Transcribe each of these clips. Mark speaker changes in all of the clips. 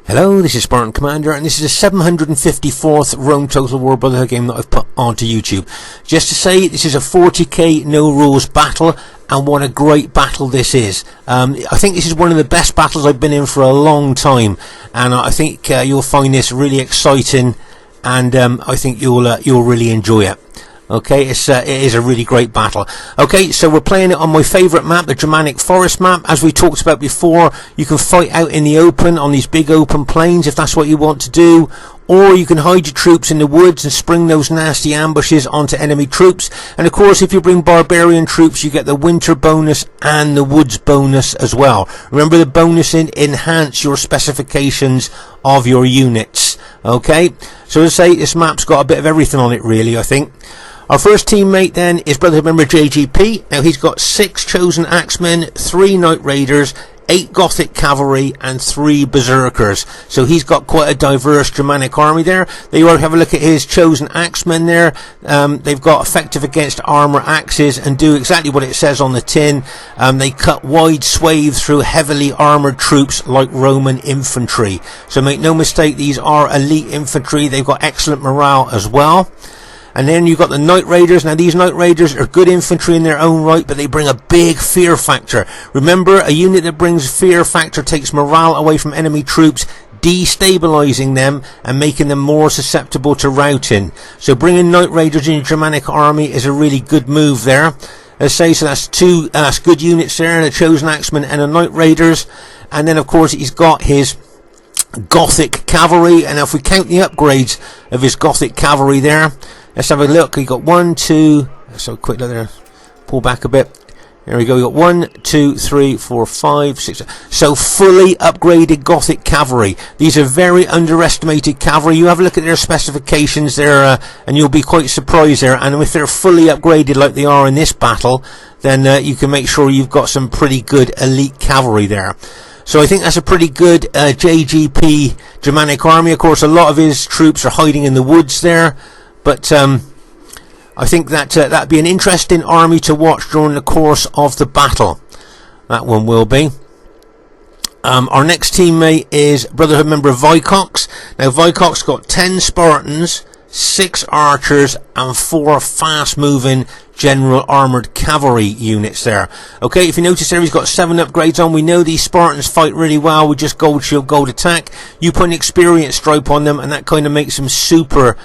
Speaker 1: Hello, this is Spartan Commander, and this is the 754th Rome Total War Brotherhood game that I've put onto YouTube. Just to say, this is a 40k no rules battle, and what a great battle this is. I think this is one of the best battles I've been in for a long time, and I think you'll find this really exciting, and I think you'll really enjoy it. Okay, it is a really great battle. Okay, so we're playing it on my favourite map, the Germanic Forest map. As we talked about before, you can fight out in the open on these big open plains if that's what you want to do, or you can hide your troops in the woods and spring those nasty ambushes onto enemy troops. And of course, if you bring barbarian troops, you get the winter bonus and the woods bonus as well. Remember, the bonus enhance your specifications of your units. Okay, so as I say, this map's got a bit of everything on it, really, I think. Our first teammate then is Brotherhood member JGP. Now he's got 6 chosen axemen, 3 knight raiders, 8 Gothic cavalry and 3 berserkers. So he's got quite a diverse Germanic army there. There you are, have a look at his chosen axemen there. They've got effective against armour axes and do exactly what it says on the tin. They cut wide swathes through heavily armoured troops like Roman infantry. So make no mistake, these are elite infantry. They've got excellent morale as well. And then you've got the Knight Raiders. Now these Knight Raiders are good infantry in their own right, but they bring a big fear factor. Remember, a unit that brings fear factor takes morale away from enemy troops, destabilizing them and making them more susceptible to routing. So bringing Knight Raiders in your Germanic army is a really good move there. As I say, so that's 2 good units there, the Chosen Axemen and the Knight Raiders. And then of course he's got his Gothic cavalry, and if we count the upgrades of his Gothic cavalry there, let's have a look. You got 1, 2. So quick look there. Pull back a bit. There we go. You got 1, 2, 3, 4, 5, 6. So fully upgraded Gothic cavalry. These are very underestimated cavalry. You have a look at their specifications there, and you'll be quite surprised there. And if they're fully upgraded like they are in this battle, then you can make sure you've got some pretty good elite cavalry there. So I think that's a pretty good JGP Germanic army. Of course, a lot of his troops are hiding in the woods there. But I think that that'd be an interesting army to watch during the course of the battle. That one will be. Our next teammate is Brotherhood member Vicox. Now Vicox got 10 Spartans, 6 archers and 4 fast-moving general armoured cavalry units there. Okay, if you notice there, he's got 7 upgrades on. We know these Spartans fight really well with just gold shield, gold attack. You put an experience stripe on them and that kind of makes them super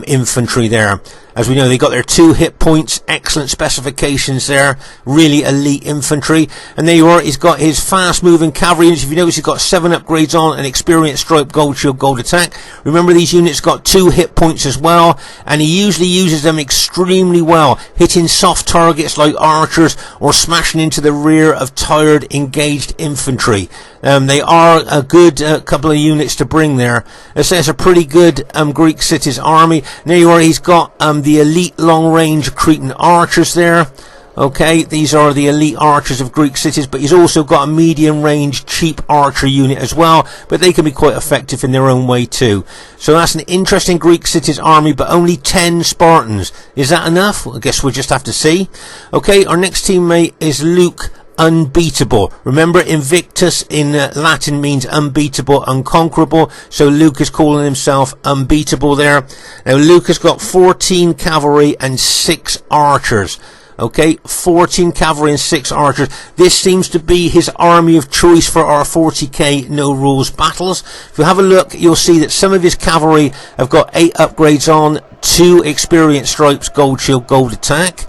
Speaker 1: infantry there. As we know, they got their 2 hit points, excellent specifications there, really elite infantry. And there you are, he's got his fast moving cavalry units. If you notice, he's got 7 upgrades on, an experience stripe, gold shield, gold attack. Remember, these units got 2 hit points as well, and he usually uses them extremely well, hitting soft targets like archers or smashing into the rear of tired engaged infantry. They are a good couple of units to bring there. It's a pretty good Greek cities army. And there you are, he's got the elite long range Cretan archers there. Okay, these are the elite archers of Greek cities, but he's also got a medium range cheap archer unit as well, but they can be quite effective in their own way too. So that's an interesting Greek cities army, but only 10 Spartans. Is that enough? Well, I guess we'll just have to see. Okay, our next teammate is Luke Unbeatable. Remember, Invictus in Latin means unbeatable, unconquerable, so Luke is calling himself unbeatable there. Now Luke has got 14 cavalry and 6 archers. Okay, 14 cavalry and 6 archers. This seems to be his army of choice for our 40k no rules battles. If you have a look, you'll see that some of his cavalry have got 8 upgrades on, 2 experience stripes, gold shield, gold attack.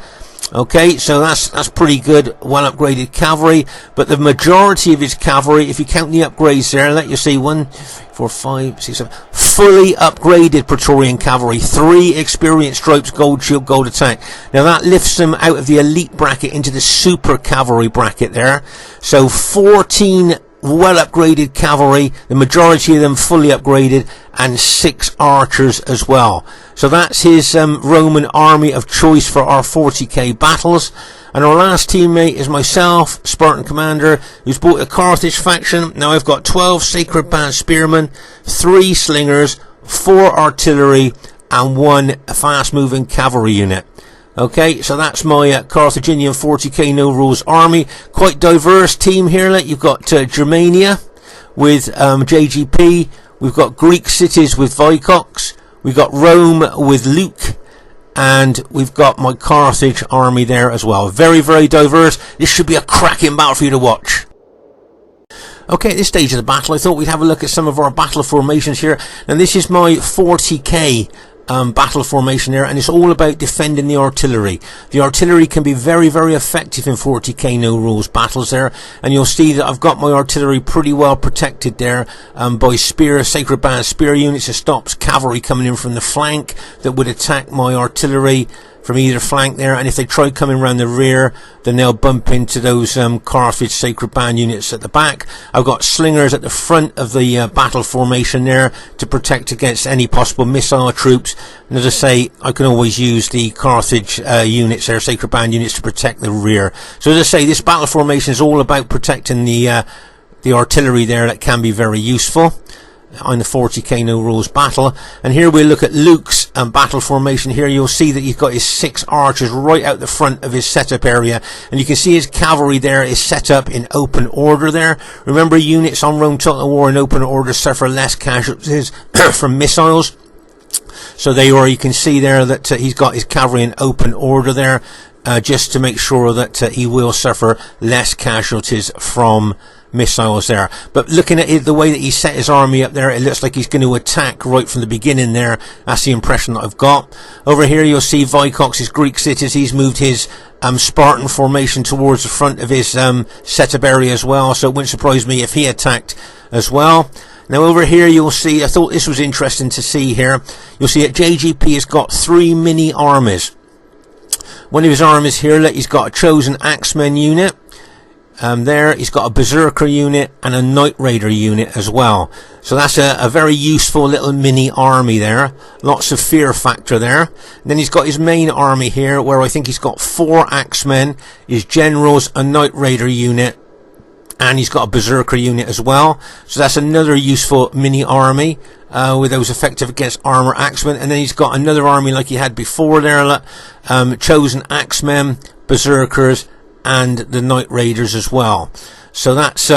Speaker 1: Okay, so that's pretty good, well upgraded cavalry. But the majority of his cavalry, if you count the upgrades there, let you see 1, 4, 5, 6, 7, fully upgraded Praetorian cavalry, 3 experience stripes, gold shield, gold attack. Now that lifts them out of the elite bracket into the super cavalry bracket there. So 14 well upgraded cavalry, the majority of them fully upgraded, and 6 archers as well. So that's his Roman army of choice for our 40k battles. And our last teammate is myself, Spartan Commander, who's bought a Carthage faction. Now I've got 12 Sacred Band Spearmen, 3 Slingers, 4 Artillery, and 1 fast-moving cavalry unit. Okay, so that's my Carthaginian 40k no rules army. Quite diverse team here. You've got Germania with JGP, we've got Greek cities with Vicox, we've got Rome with Luke, and we've got my Carthage army there as well. Very, very diverse. This should be a cracking battle for you to watch. Okay, at this stage of the battle, I thought we'd have a look at some of our battle formations here. And this is my 40k battle formation there, and it's all about defending the artillery. The artillery can be very, very effective in 40k no rules battles there, and you'll see that I've got my artillery pretty well protected there by sacred band spear units. It stops cavalry coming in from the flank that would attack my artillery from either flank there, and if they try coming around the rear, then they'll bump into those Carthage sacred band units at the back. I've got slingers at the front of the battle formation there to protect against any possible missile troops, and as I say, I can always use the Carthage units there, sacred band units, to protect the rear. So as I say, this battle formation is all about protecting the artillery there. That can be very useful on the 40k no rules battle. And here we look at Luke's battle formation. Here you'll see that he's got his 6 archers right out the front of his setup area, and you can see his cavalry there is set up in open order there. Remember, units on Rome Total War in open order suffer less casualties from missiles. So you can see there that he's got his cavalry in open order there, just to make sure that he will suffer less casualties from missiles there. But looking at it, the way that he set his army up there, it looks like he's going to attack right from the beginning there. That's the impression that I've got. Over here you'll see Vicox's Greek cities. He's moved his Spartan formation towards the front of his setup area as well, so it wouldn't surprise me if he attacked as well. Now over here you'll see, I thought this was interesting to see here, you'll see that JGP has got 3 mini armies. One of his armies here, look, he's got a chosen axemen unit. There he's got a berserker unit and a night raider unit as well. So that's a very useful little mini army there. Lots of fear factor there. And then he's got his main army here, where I think he's got 4 axemen, his generals, a night raider unit, and he's got a berserker unit as well. So that's another useful mini army with those effective against armor axemen. And then he's got another army like he had before there, chosen axemen, berserkers, and the night raiders as well. So that's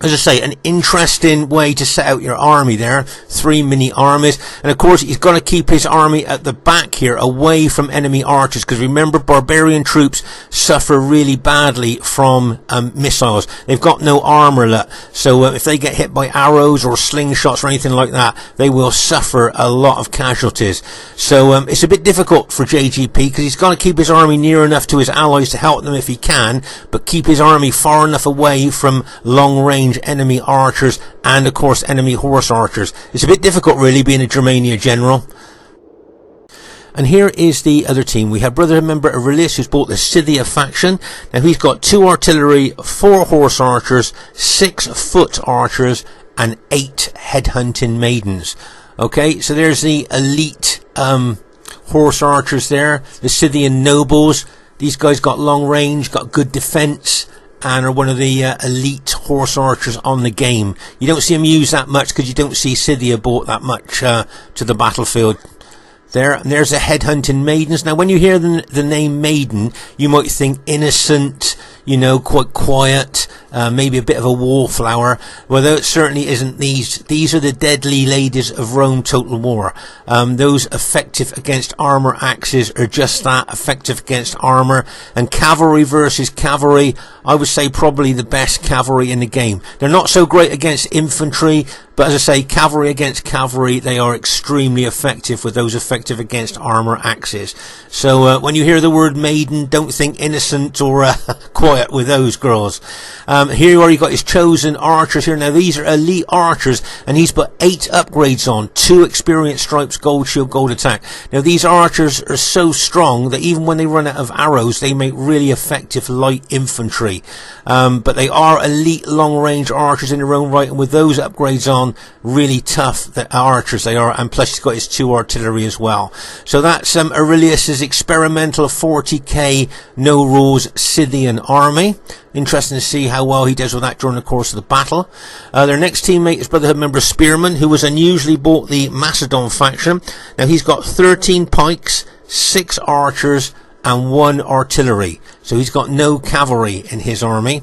Speaker 1: as I say, an interesting way to set out your army there. 3 mini armies, and of course he's got to keep his army at the back here, away from enemy archers, because remember, barbarian troops suffer really badly from missiles. They've got no armor, so if they get hit by arrows or slingshots or anything like that, they will suffer a lot of casualties. So it's a bit difficult for JGP, because he's got to keep his army near enough to his allies to help them if he can, but keep his army far enough away from long range enemy archers and of course enemy horse archers. It's a bit difficult really, being a Germania general. And here is the other team. We have Brotherhood member Aurelius, who's bought the Scythia faction. Now he's got 2 artillery, 4 horse archers, 6 foot archers, and 8 headhunting maidens. Okay, so there's the elite horse archers there, the Scythian nobles. These guys got long range, got good defense, and are one of the elite horse archers on the game. You don't see them used that much, because you don't see Scythia brought that much to the battlefield. There, and there's the headhunting maidens. Now when you hear the name maiden, you might think innocent, you know, quite quiet, maybe a bit of a wallflower. Well, though it certainly isn't these. These are the deadly ladies of Rome Total War. Those effective against armor axes are just that, effective against armor. And cavalry versus cavalry, I would say probably the best cavalry in the game. They're not so great against infantry, but as I say, cavalry against cavalry, they are extremely effective with those effective against armor axes. So when you hear the word maiden, don't think innocent or quiet with those girls. Here you've got his chosen archers here. Now these are elite archers, and he's put 8 upgrades on, 2 experience stripes, gold shield, gold attack. Now these archers are so strong that even when they run out of arrows, they make really effective light infantry. But they are elite long range archers in their own right, and with those upgrades on, really tough archers they are, and plus he's got his 2 artillery as well. So that's Aurelius's experimental 40k no rules Scythian army. Interesting to see how well he does with that during the course of the battle. Their next teammate is Brotherhood member Spearman, who was unusually bought the Macedon faction. Now he's got 13 pikes, 6 archers, and 1 artillery. So he's got no cavalry in his army.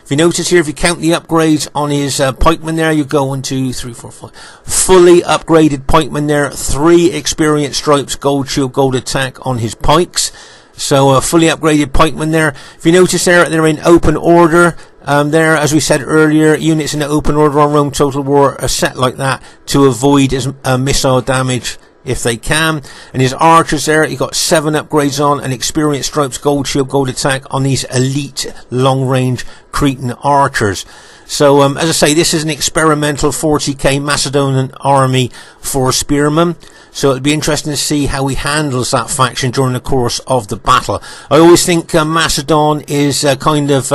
Speaker 1: If you notice here, if you count the upgrades on his pikeman there, you go 1, 2, 3, 4, 5. Fully upgraded pikeman there. 3 experience stripes, gold shield, gold attack on his pikes. So a fully upgraded pikeman there. If you notice there, they're in open order. There, as we said earlier, units in the open order on Rome Total War are set like that to avoid missile damage if they can. And his archers there, he got 7 upgrades on, and experience stripes, gold shield, gold attack on these elite long range Cretan archers. So as I say, this is an experimental 40k Macedonian army for spearmen. So it'll be interesting to see how he handles that faction during the course of the battle. I always think Macedon is kind of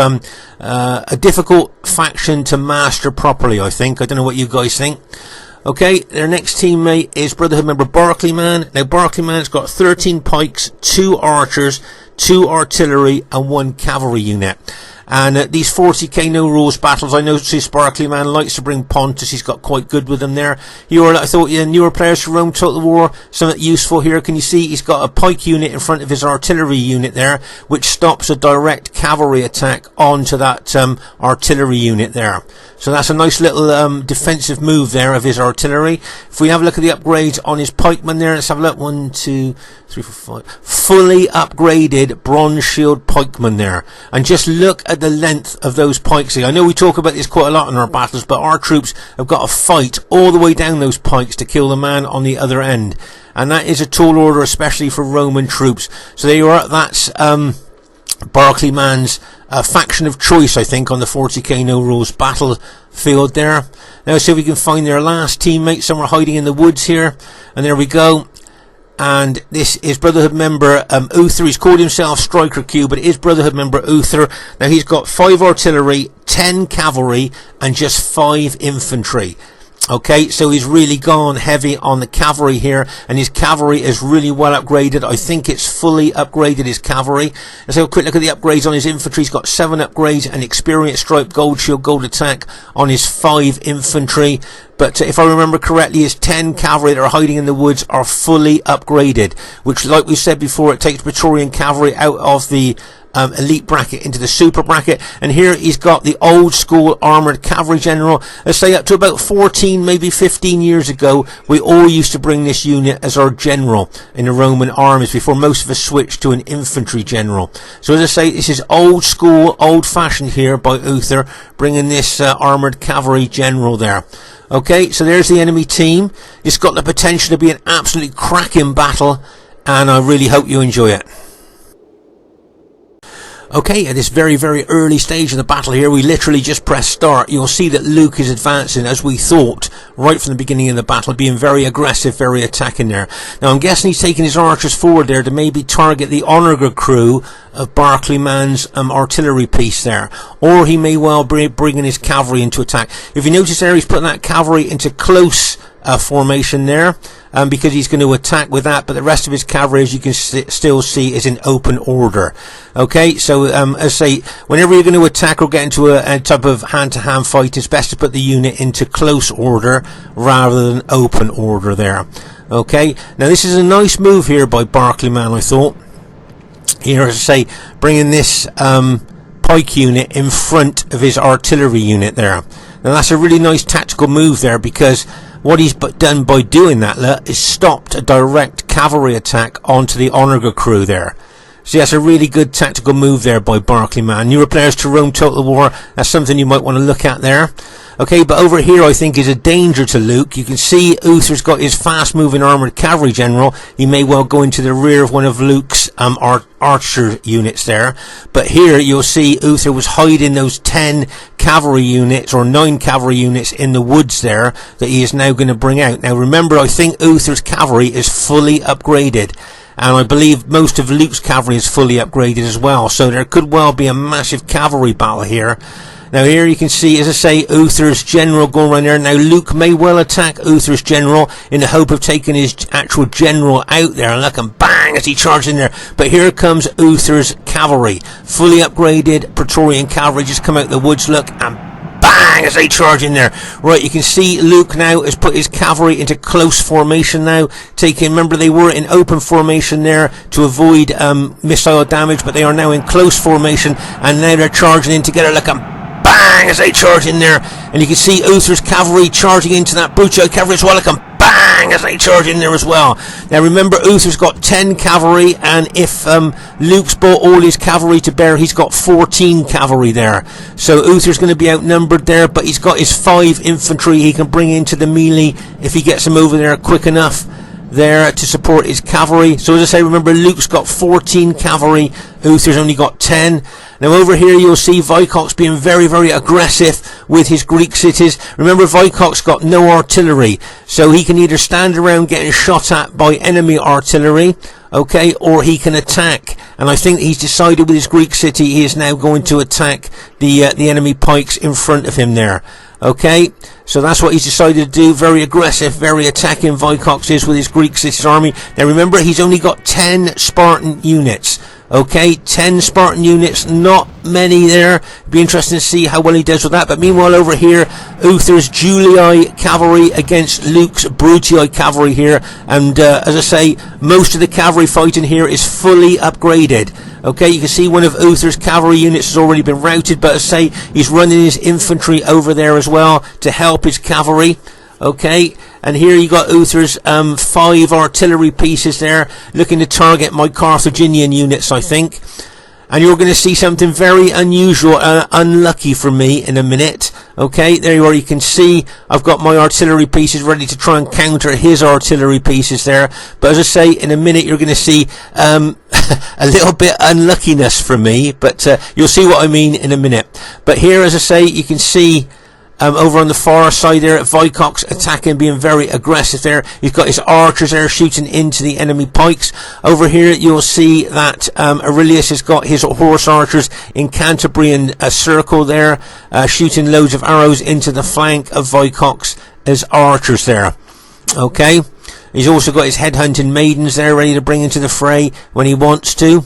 Speaker 1: a difficult faction to master properly, I think. I don't know what you guys think. Okay, their next teammate is Brotherhood member Barclayman. Now, Barclayman's got 13 pikes, 2 archers, 2 artillery, and 1 cavalry unit. And these 40k no rules battles, I noticed Barclayman likes to bring Pontus. He's got quite good with them there. I thought newer players for Rome Total War, something useful here. Can you see he's got a pike unit in front of his artillery unit there, which stops a direct cavalry attack onto that artillery unit there. So that's a nice little defensive move there of his artillery. If we have a look at the upgrades on his pikeman there, let's have a look. 1, 2, 3, 4, 5. Fully upgraded bronze shield pikeman there. And just look at the length of those pikes. I know we talk about this quite a lot in our battles, but our troops have got to fight all the way down those pikes to kill the man on the other end. And that is a tall order, especially for Roman troops. So there you are. That's Barclayman's faction of choice, I think, on the 40k no rules battlefield there. Now see if we can find their last teammate somewhere hiding in the woods here. And there we go. And this is Brotherhood member Uther. He's called himself Striker Q, but it is Brotherhood member Uther. Now he's got 5 artillery, 10 cavalry, and just 5 infantry. Okay, so he's really gone heavy on the cavalry here, and his cavalry is really well upgraded. I think it's fully upgraded, his cavalry. Let's have a quick look at the upgrades on his infantry. He's got 7 upgrades, and experience stripe, gold shield, gold attack on his 5 infantry. But if I remember correctly, his 10 cavalry that are hiding in the woods are fully upgraded, which, like we said before, it takes Praetorian cavalry out of the elite bracket into the super bracket. And here he's got the old school armoured cavalry general. Let's say up to about 14, maybe 15 years ago, we all used to bring this unit as our general in the Roman armies before most of us switched to an infantry general. So as I say, this is old school, old fashioned here by Uther, bringing this armoured cavalry general there. Okay, so there's the enemy team. It's got the potential to be an absolutely cracking battle, and I really hope you enjoy it. Okay, at this very, very early stage of the battle here, we literally just press start. You'll see that Luke is advancing, as we thought, right from the beginning of the battle, being very aggressive, very attacking there. Now, I'm guessing he's taking his archers forward there to maybe target the Onager crew of Barclayman's artillery piece there. Or he may well be bringing his cavalry into attack. If you notice there, he's putting that cavalry into close formation there, because he's going to attack with that, but the rest of his cavalry, as you can still see, is in open order. Okay, so as I say, whenever you're going to attack or get into a type of hand-to-hand fight, it's best to put the unit into close order rather than open order there. Okay, now this is a nice move here by Barclayman, I thought. Here, as I say, bringing this pike unit in front of his artillery unit there. Now that's a really nice tactical move there, because what he's done by doing that is stopped a direct cavalry attack onto the Onager crew there. So that's a really good tactical move there by Barclayman. Newer players to Rome Total War, that's something you might want to look at there. Okay, but over here I think is a danger to Luke. You can see Uther's got his fast moving armoured cavalry general. He may well go into the rear of one of Luke's archer units there. But here you'll see Uther was hiding those 10 cavalry units or 9 cavalry units in the woods there that he is now going to bring out. Now remember, I think Uther's cavalry is fully upgraded. And I believe most of Luke's cavalry is fully upgraded as well. So there could well be a massive cavalry battle here. Now here you can see, as I say, Uther's general going around there. Now Luke may well attack Uther's general in the hope of taking his actual general out there. And look, and bang, as he charges in there. But here comes Uther's cavalry. Fully upgraded Praetorian cavalry just come out the woods, look, and bang, as they charge in there. Right, you can see Luke now has put his cavalry into close formation now. Remember they were in open formation there to avoid missile damage, but they are now in close formation, and now they're charging in together like a bang, as they charge in there. And you can see Uther's cavalry charging into that Brutii cavalry as well. Like a bang, as they charge in there as well. Now remember, Uther's got 10 cavalry, and if Luke's brought all his cavalry to bear, he's got 14 cavalry there. So Uther's going to be outnumbered there, but he's got his 5 infantry he can bring into the melee if he gets them over there quick enough there to support his cavalry. So as I say, remember, Luke's got 14 cavalry, Uther's only got 10. Now over here you'll see Vicox being very, very aggressive with his Greek cities. Remember, Vicox got no artillery, so he can either stand around getting shot at by enemy artillery, okay, or he can attack. And I think he's decided with his Greek city he is now going to attack the enemy pikes in front of him there. Okay, so that's what he's decided to do. Very aggressive, very attacking Vicox is with his Greek cities army. Now remember, he's only got 10 Spartan units. Okay, 10 Spartan units, not many there. It'd be interesting to see how well he does with that. But meanwhile over here, Uther's Julii cavalry against Luke's Brutii cavalry here. And as I say, most of the cavalry fighting here is fully upgraded. Okay, you can see one of Uther's cavalry units has already been routed, but as I say, he's running his infantry over there as well to help his cavalry. Okay, and here you got Uther's 5 artillery pieces there, looking to target my Carthaginian units, I think. And you're going to see something very unusual and unlucky for me in a minute. Okay, there you are. You can see I've got my artillery pieces ready to try and counter his artillery pieces there. But as I say, in a minute you're going to see a little bit unluckiness from me. But you'll see what I mean in a minute. But here, as I say, you can see over on the far side there, Vicox attacking, being very aggressive there. He's got his archers there shooting into the enemy pikes. Over here you'll see that Aurelius has got his horse archers in Cantabrian circle there, shooting loads of arrows into the flank of Vicox as archers there. Okay, he's also got his headhunting maidens there ready to bring into the fray when he wants to.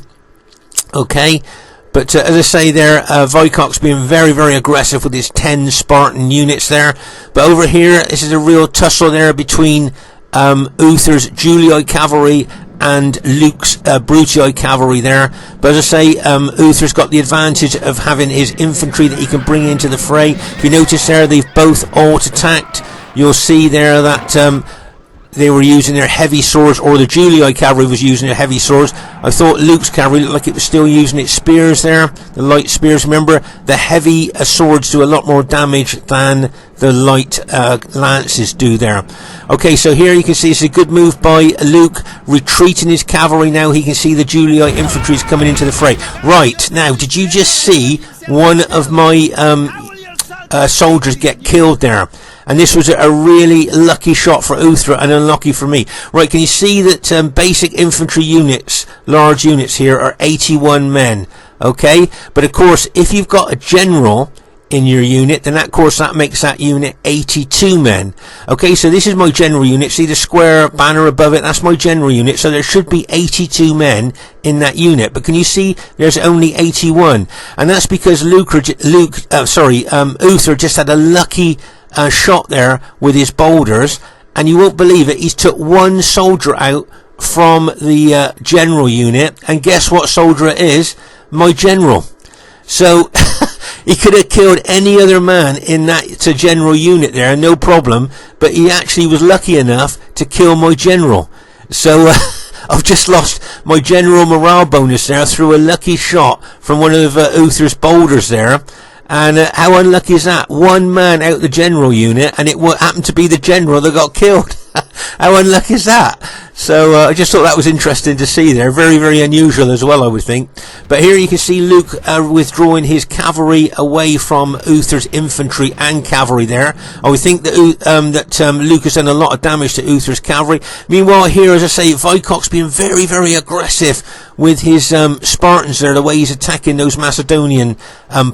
Speaker 1: Okay, but as I say there, Vicox being very, very aggressive with his 10 Spartan units there. But over here, this is a real tussle there between Uther's Julii cavalry and Luke's Brutii cavalry there. But as I say, Uther's got the advantage of having his infantry that he can bring into the fray. If you notice there, they've both auto-attacked. You'll see there that they were using their heavy swords, or the Julii cavalry was using their heavy swords. I thought Luke's cavalry looked like it was still using its spears there, the light spears. Remember, the heavy swords do a lot more damage than the light lances do there. Okay, so here you can see it's a good move by Luke, retreating his cavalry. Now he can see the Julii infantry is coming into the fray. Right, now, did you just see one of my soldiers get killed there? And this was a really lucky shot for Uther and unlucky for me. Right, can you see that basic infantry units, large units here, are 81 men? Okay, but of course, if you've got a general in your unit, then of course that makes that unit 82 men. Okay, so this is my general unit. See the square banner above it? That's my general unit. So there should be 82 men in that unit. But can you see there's only 81? And that's because Uther just had a lucky shot there with his boulders, and you won't believe it, he's took one soldier out from the general unit, and guess what soldier it is? My general. So he could have killed any other man in that general unit there, no problem, but he actually was lucky enough to kill my general. So I've just lost my general morale bonus there through a lucky shot from one of Uther's boulders there. And how unlucky is that? One man out the general unit, and it happened to be the general that got killed. How unlucky is that? So I just thought that was interesting to see there. Very, very unusual as well, I would think. But here you can see Luke withdrawing his cavalry away from Uther's infantry and cavalry there. I would think that Luke has done a lot of damage to Uther's cavalry. Meanwhile here, as I say, Vicox being very, very aggressive with his Spartans there, the way he's attacking those Macedonian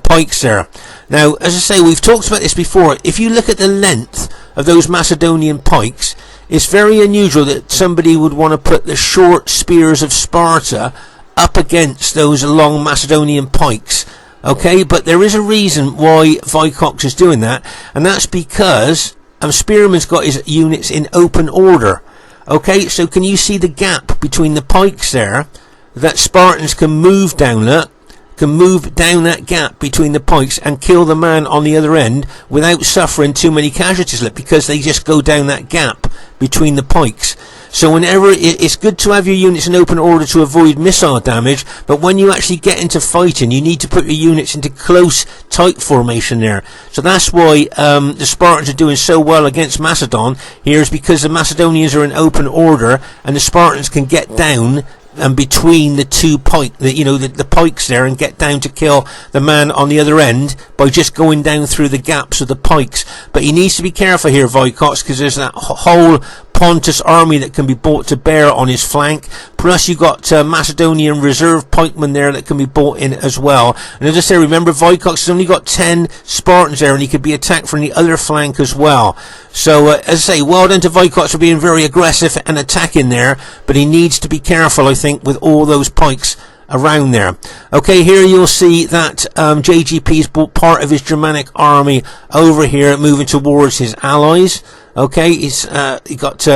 Speaker 1: pikes there. Now, as I say, we've talked about this before. If you look at the length of those Macedonian pikes, it's very unusual that somebody would want to put the short spears of Sparta up against those long Macedonian pikes. Okay, but there is a reason why Vicox is doing that, and that's because Spearman's got his units in open order. Okay, so can you see the gap between the pikes there that Spartans can move down? Look, can move down that gap between the pikes and kill the man on the other end without suffering too many casualties, because they just go down that gap between the pikes. So whenever it's good to have your units in open order to avoid missile damage, but when you actually get into fighting, you need to put your units into close, tight formation there. So that's why the Spartans are doing so well against Macedon. Here's because the Macedonians are in open order, and the Spartans can get down and between the two the pikes there, and get down to kill the man on the other end by just going down through the gaps of the pikes. But he needs to be careful here, Vicox, because there's that whole Pontus army that can be brought to bear on his flank. Plus you've got Macedonian reserve pikemen there that can be brought in as well. And as I say, remember, Vicox has only got 10 Spartans there, and he could be attacked from the other flank as well. So as I say, well done to Vicox for being very aggressive and attacking there, but he needs to be careful, I think, with all those pikes around there. Okay, here you'll see that JGP's brought part of his Germanic army over here, moving towards his allies. Okay, he got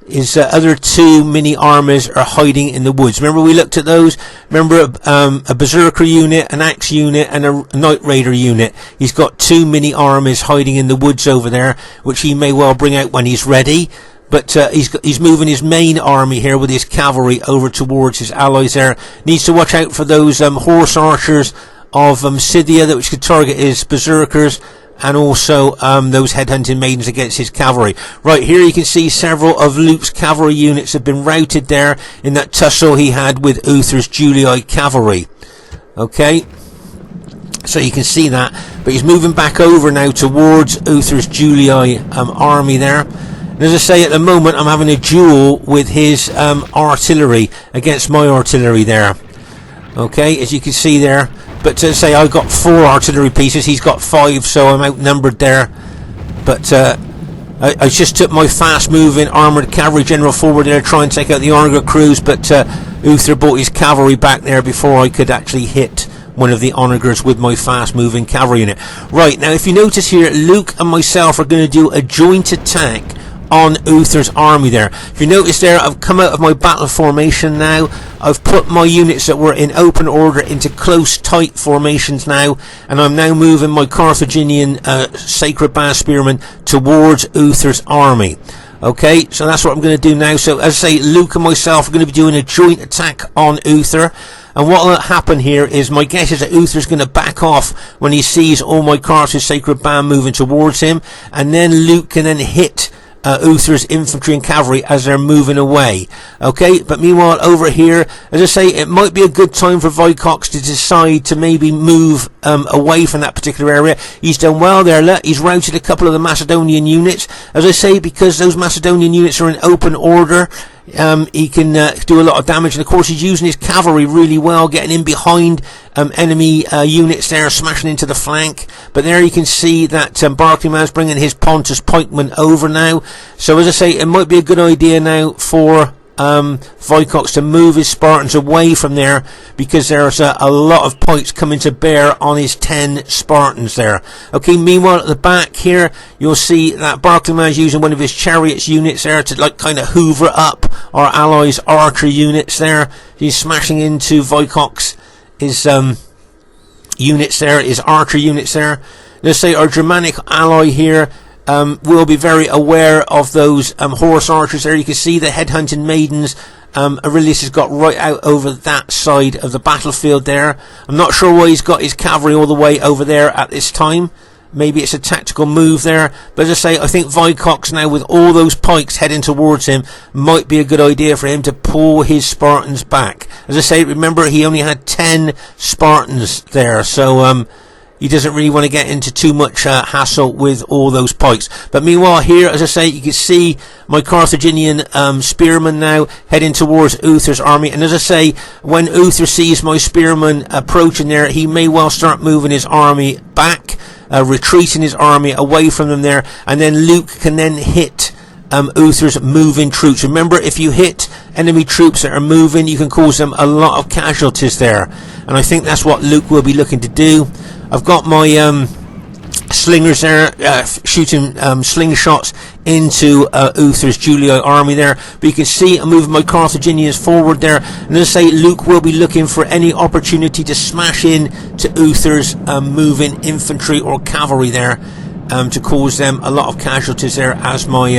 Speaker 1: his other two mini armies are hiding in the woods. Remember, we looked at those. Remember, a berserker unit, an axe unit, and a night raider unit. He's got two mini armies hiding in the woods over there, which he may well bring out when he's ready. But he's moving his main army here with his cavalry over towards his allies there. Needs to watch out for those horse archers of Scythia, which could target his berserkers, and also those headhunting maidens against his cavalry. Right, here you can see several of Luke's cavalry units have been routed there in that tussle he had with Uther's Julii cavalry. Okay, so you can see that. But he's moving back over now towards Uther's Julii army there. And as I say, at the moment I'm having a duel with his artillery against my artillery there. Okay, as you can see there. But to say, I've got 4 artillery pieces, he's got 5, so I'm outnumbered there. But I just took my fast-moving armoured cavalry general forward there to try and take out the onager crews, but Uther brought his cavalry back there before I could actually hit one of the onagers with my fast-moving cavalry unit. Right, now if you notice here, Luke and myself are going to do a joint attack on Uther's army there. If you notice there, I've come out of my battle formation now. I've put my units that were in open order into close, tight formations now, and I'm now moving my Carthaginian sacred band spearmen towards Uther's army. Okay, so that's what I'm going to do now. So as I say, Luke and myself are going to be doing a joint attack on Uther. And what will happen here is, my guess is that Uther's going to back off when he sees all my Carthage sacred band moving towards him, and then Luke can then hit Uther's infantry and cavalry as they're moving away. Okay, but meanwhile over here, as I say, it might be a good time for Vicox to decide to maybe move away from that particular area. He's done well there. He's routed a couple of the Macedonian units. As I say, because those Macedonian units are in open order, he can do a lot of damage, and of course he's using his cavalry really well, getting in behind enemy units there, smashing into the flank. But there you can see that Barclayman's bringing his Pontus pikemen over now. So as I say, it might be a good idea now for Vicox to move his Spartans away from there, because there's a lot of pikes coming to bear on his 10 Spartans there. Okay, meanwhile at the back here you'll see that Barclayman is using one of his chariots units there to kind of hoover up our allies' archer units there. He's smashing into Vicox his units there, his archer units there. Let's say our Germanic ally here will be very aware of those horse archers there. You can see the headhunting maidens. Aurelius has got right out over that side of the battlefield there. I'm not sure why he's got his cavalry all the way over there at this time. Maybe it's a tactical move there. But as I say, I think Vicox now, with all those pikes heading towards him, might be a good idea for him to pull his Spartans back. As I say, remember, he only had 10 Spartans there, so he doesn't really want to get into too much hassle with all those pikes. But meanwhile here, as I say, you can see my Carthaginian spearmen now heading towards Uther's army. And as I say, when Uther sees my spearmen approaching there, he may well start moving his army back, retreating his army away from them there, and then Luke can then hit Uther's moving troops. Remember, if you hit enemy troops that are moving, you can cause them a lot of casualties there, and I think that's what Luke will be looking to do. I've got my slingers there shooting slingshots into Uther's Julii army there. But you can see I'm moving my Carthaginians forward there, and as I say, Luke will be looking for any opportunity to smash in to Uther's moving infantry or cavalry there, to cause them a lot of casualties there as my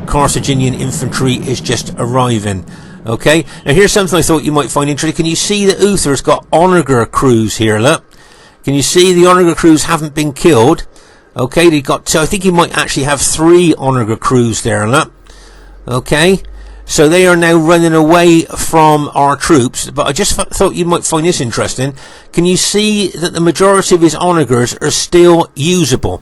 Speaker 1: Carthaginian infantry is just arriving. Okay, now here's something I thought you might find interesting. Can you see that Uther's got onager crews here? Look, can you see the onager crews haven't been killed? Okay, they got, so I think he might actually have 3 onager crews there. Look, okay, so they are now running away from our troops. But I just thought you might find this interesting. Can you see that the majority of his onagers are still usable?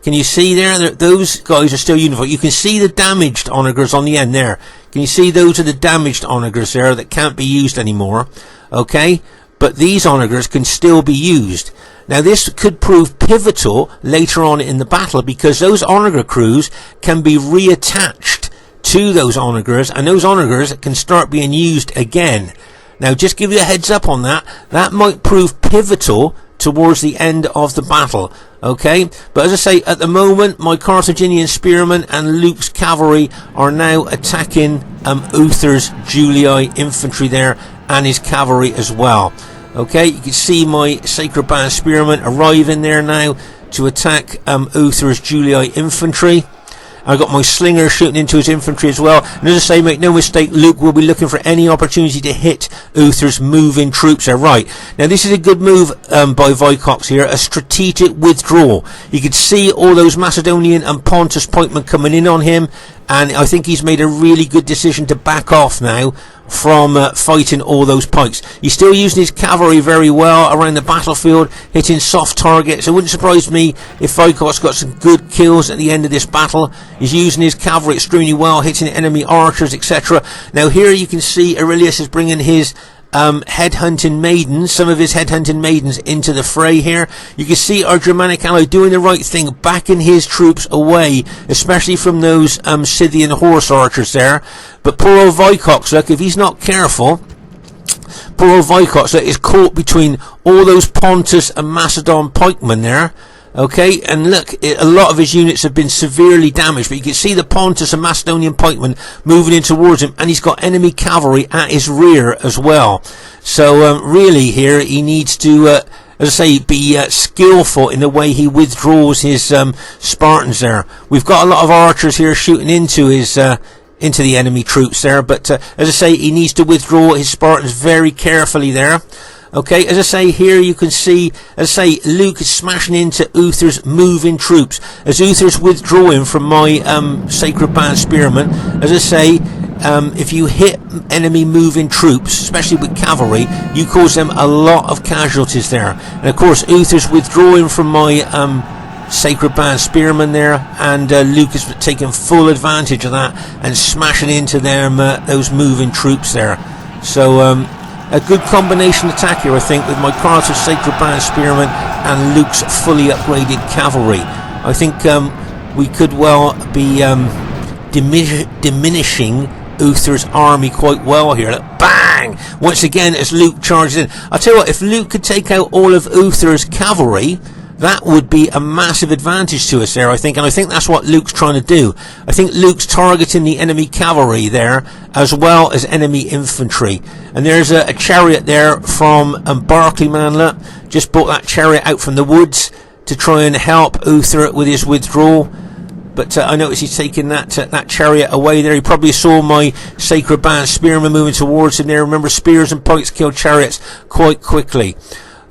Speaker 1: Can you see there that those guys are still usable? You can see the damaged onagers on the end there. Can you see those are the damaged onagers there that can't be used anymore? Okay, but these onagers can still be used. Now this could prove pivotal later on in the battle, because those onager crews can be reattached to those onagers, and those onagers can start being used again. Now just give you a heads up on that. That might prove pivotal towards the end of the battle. Okay, but as I say, at the moment my Carthaginian spearmen and Luke's cavalry are now attacking Uther's Julii infantry there, and his cavalry as well. Okay, you can see my Sacred Band spearmen arriving there now to attack Uther's Julii infantry. I've got my slinger shooting into his infantry as well. And as I say, make no mistake, Luke will be looking for any opportunity to hit Uther's moving troops there. Right, now this is a good move by Vicox here, a strategic withdrawal. You can see all those Macedonian and Pontus pikemen coming in on him, and I think he's made a really good decision to back off now from fighting all those pikes. He's still using his cavalry very well around the battlefield, hitting soft targets. It wouldn't surprise me if Vicox got some good kills at the end of this battle. He's using his cavalry extremely well, hitting enemy archers, etc. Now here you can see Aurelius is bringing his headhunting maidens, some of his headhunting maidens into the fray here. You can see our Germanic ally doing the right thing, backing his troops away, especially from those Scythian horse archers there. But poor old Vicox, look, if he's not careful, poor old Vicox is caught between all those Pontus and Macedon pikemen there. Okay, and look, a lot of his units have been severely damaged, but you can see the Pontus and Macedonian pikemen moving in towards him, and he's got enemy cavalry at his rear as well. So really here he needs to, as I say, be skillful in the way he withdraws his Spartans there. We've got a lot of archers here shooting into his into the enemy troops there, but as I say, he needs to withdraw his Spartans very carefully there. Okay, as I say, here you can see, as I say, Luke is smashing into Uther's moving troops. As Uther's withdrawing from my Sacred Band spearmen, as I say, if you hit enemy moving troops, especially with cavalry, you cause them a lot of casualties there. And of course, Uther's withdrawing from my Sacred Band spearmen there, and Luke is taking full advantage of that and smashing into them those moving troops there. So a good combination attack here, I think, with my Carthage Sacred Band spearmen and Luke's fully upgraded cavalry. I think we could well be diminishing Uther's army quite well here. Look, bang! Once again, as Luke charges in. I'll tell you what, if Luke could take out all of Uther's cavalry, that would be a massive advantage to us there, I think, and I think that's what Luke's trying to do. I think Luke's targeting the enemy cavalry there, as well as enemy infantry. And there's a chariot there from Barclayman. Look, just brought that chariot out from the woods to try and help Uther with his withdrawal. But I noticed he's taking that chariot away there. He probably saw my Sacred Band spearmen moving towards him there. Remember, spears and pikes kill chariots quite quickly.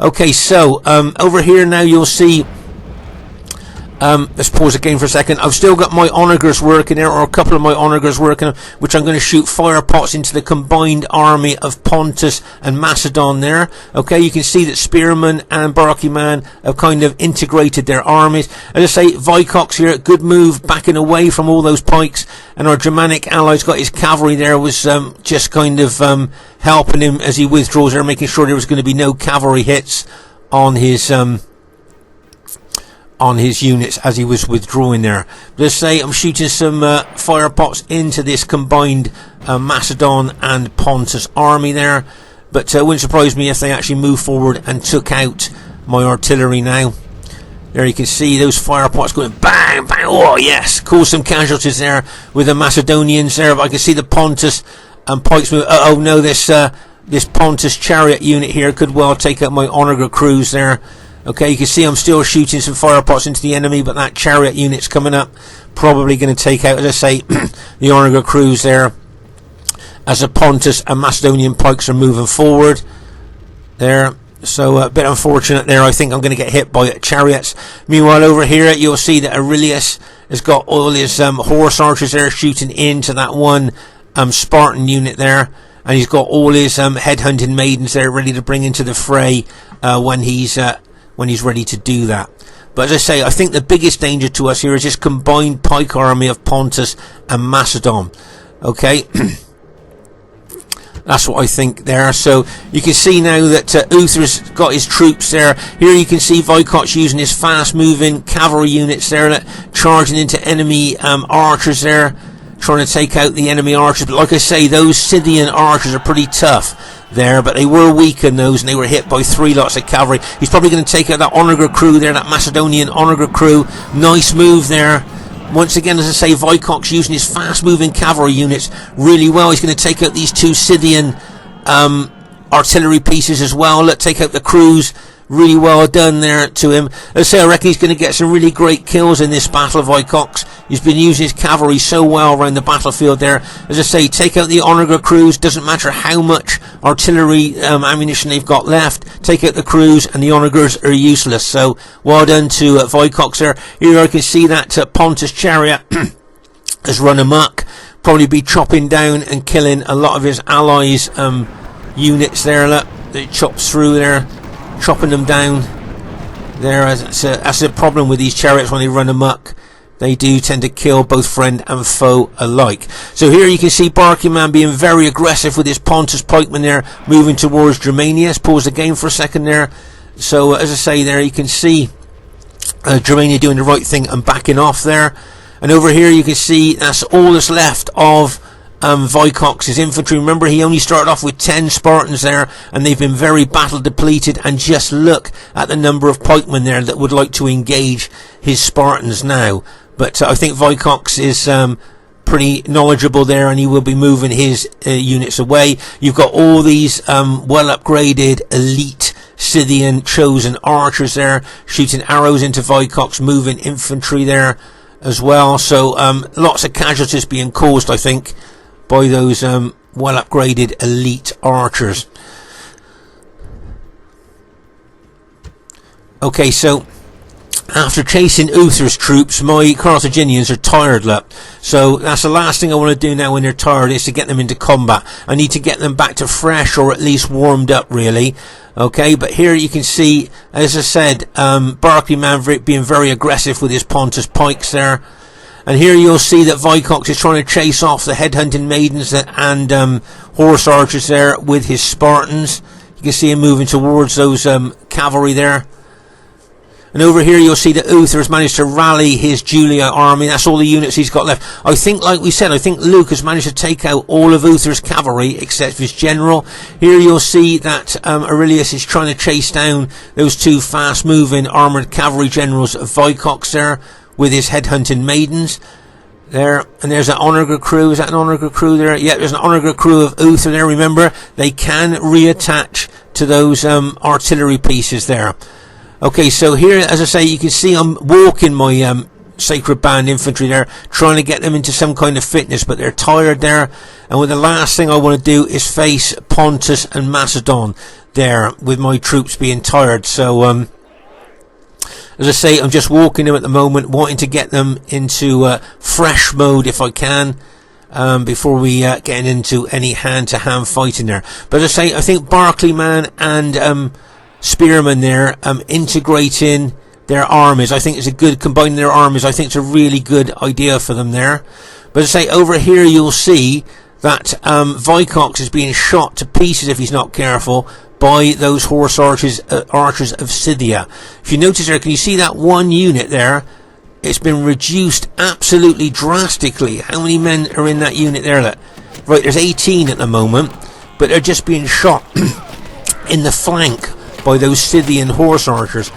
Speaker 1: Okay, so over here now you'll see, let's pause again for a second. I've still got my onagers working there, or a couple of my onagers working, which I'm going to shoot fire pots into the combined army of Pontus and Macedon there. Okay, you can see that Spearman and Barclayman have kind of integrated their armies. As I say, Vicox here, good move, backing away from all those pikes, and our Germanic allies got his cavalry there, was just kind of helping him as he withdraws there, making sure there was going to be no cavalry hits on his units as he was withdrawing there. Let's say I'm shooting some fire pots into this combined Macedon and Pontus army there, but it wouldn't surprise me if they actually moved forward and took out my artillery now. There you can see those fire pots going bang, bang. Oh yes, cause some casualties there with the Macedonians there. But I can see the Pontus and pikes move. Oh no, this Pontus chariot unit here could well take out my Onager crews there. Okay, you can see I'm still shooting some fire pots into the enemy, but that chariot unit's coming up, probably going to take out, as I say, the Onager crews there, as the Pontus and Macedonian pikes are moving forward there. So a bit unfortunate there. I think I'm going to get hit by chariots. Meanwhile, over here you'll see that Aurelius has got all his horse archers there shooting into that one Spartan unit there, and he's got all his headhunting maidens there ready to bring into the fray when he's ready to do that. But as I say, I think the biggest danger to us here is this combined pike army of Pontus and Macedon. Okay. That's what I think there. So you can see now that Uther's got his troops there. Here you can see Vicox using his fast-moving cavalry units there, charging into enemy archers there, trying to take out the enemy archers. But like I say, those Scythian archers are pretty tough there, but they were weak in those, and they were hit by 3 lots of cavalry. He's probably going to take out that Onager crew there, that Macedonian Onager crew. Nice move there. Once again, as I say, Vicox using his fast-moving cavalry units really well. He's going to take out these 2 Scythian artillery pieces as well. Let's take out the crews. Really well done there to him. As I say, I reckon he's going to get some really great kills in this battle of Vicox. He's been using his cavalry so well around the battlefield there. As I say, take out the Onager crews. Doesn't matter how much artillery ammunition they've got left. Take out the crews, and the Onagers are useless. So well done to Vicox there. Here I can see that Pontus chariot has run amok. Probably be chopping down and killing a lot of his allies' units there. Look, it chops through there, chopping them down there. That's the problem with these chariots when they run amok. They do tend to kill both friend and foe alike. So here you can see Barclayman being very aggressive with his Pontus pikemen there, moving towards Germania. Let's pause the game for a second there. So as I say there, you can see Germania doing the right thing and backing off there. And over here you can see that's all that's left of Vicox's infantry. Remember, he only started off with 10 Spartans there, and they've been very battle depleted. And just look at the number of pikemen there that would like to engage his Spartans now. But I think Vicox is pretty knowledgeable there, and he will be moving his units away. You've got all these well upgraded elite Scythian chosen archers there, shooting arrows into Vicox, moving infantry there as well. So lots of casualties being caused, I think, by those well upgraded elite archers. Okay, so after chasing Uther's troops, my Carthaginians are tired, look. So that's the last thing I want to do now when they're tired, is to get them into combat. I need to get them back to fresh, or at least warmed up, really. Okay, but here you can see, as I said, Barclayman being very aggressive with his Pontus pikes there. And here you'll see that Vicox is trying to chase off the headhunting maidens and horse archers there with his Spartans. You can see him moving towards those cavalry there. And over here you'll see that Uther has managed to rally his Julia army. That's all the units he's got left. I think, like we said, I think Luke has managed to take out all of Uther's cavalry except his general. Here you'll see that Aurelius is trying to chase down those 2 fast-moving armoured cavalry generals of Vicox there with his headhunting maidens there. And there's an Onager crew. Is that an Onager crew there? Yeah, there's an Onager crew of Uther there. Remember, they can reattach to those artillery pieces there. Okay, so here, as I say, you can see I'm walking my Sacred Band infantry there, trying to get them into some kind of fitness, but they're tired there. And the last thing I want to do is face Pontus and Macedon there, with my troops being tired. So, as I say, I'm just walking them at the moment, wanting to get them into fresh mode if I can, before we get into any hand-to-hand fighting there. But as I say, I think Barclayman and Spearmen there, integrating their armies, I think it's a good, combining their armies, I think it's a really good idea for them there. But as I say, over here you'll see that Vicox is being shot to pieces, if he's not careful, by those horse archers of Scythia. If you notice there, can you see that one unit there? It's been reduced absolutely drastically. How many men are in that unit there? Look. Right, there's 18 at the moment, but they're just being shot in the flank by those Scythian horse archers.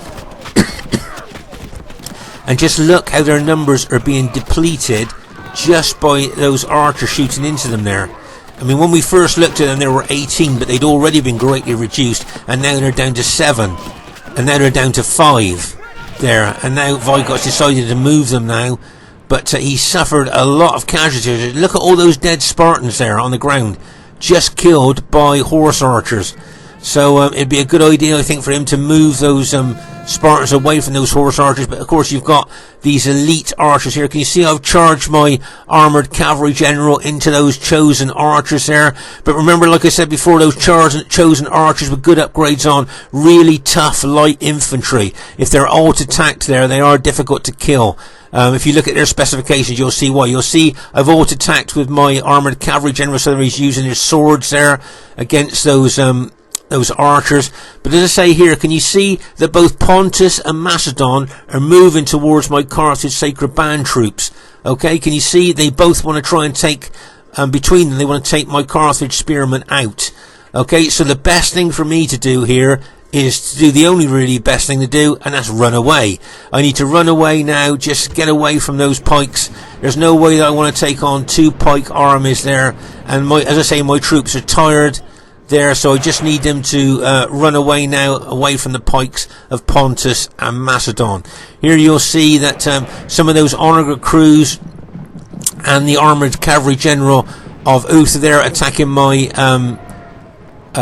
Speaker 1: And just look how their numbers are being depleted just by those archers shooting into them there. I mean, when we first looked at them, there were 18, but they'd already been greatly reduced, and now they're down to 7, and now they're down to 5 there, and now Vicox decided to move them now, but he suffered a lot of casualties. Look at all those dead Spartans there on the ground, just killed by horse archers. So it'd be a good idea, I think, for him to move those Spartans away from those horse archers. But of course you've got these elite archers here. Can you see I've charged my armoured cavalry general into those chosen archers there? But remember, like I said before, those chosen archers with good upgrades on really tough light infantry. If they're alt-attacked there, they are difficult to kill. If you look at their specifications, you'll see why. You'll see I've alt-attacked with my armoured cavalry general, so he's using his swords there against those archers. But as I say here, can you see that both Pontus and Macedon are moving towards my Carthage sacred band troops? Okay, can you see they both want to try and take, between them, they want to take my Carthage spearmen out. Okay, so the best thing for me to do here is to do the only really best thing to do, and that's run away. I need to run away now, just get away from those pikes. There's no way that I want to take on 2 pike armies there, and as I say, my troops are tired there, so I just need them to run away now, away from the pikes of Pontus and Macedon. Here you'll see that some of those honour crews and the armoured cavalry general of Uther there attacking my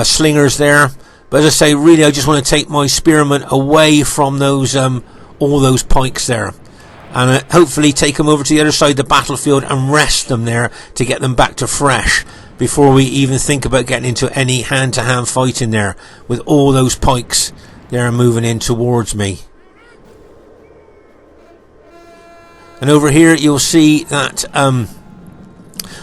Speaker 1: slingers there. But as I say, really I just want to take my spearmen away from those all those pikes there, and hopefully take them over to the other side of the battlefield and rest them there to get them back to fresh before we even think about getting into any hand-to-hand fighting there with all those pikes there moving in towards me. And over here you'll see that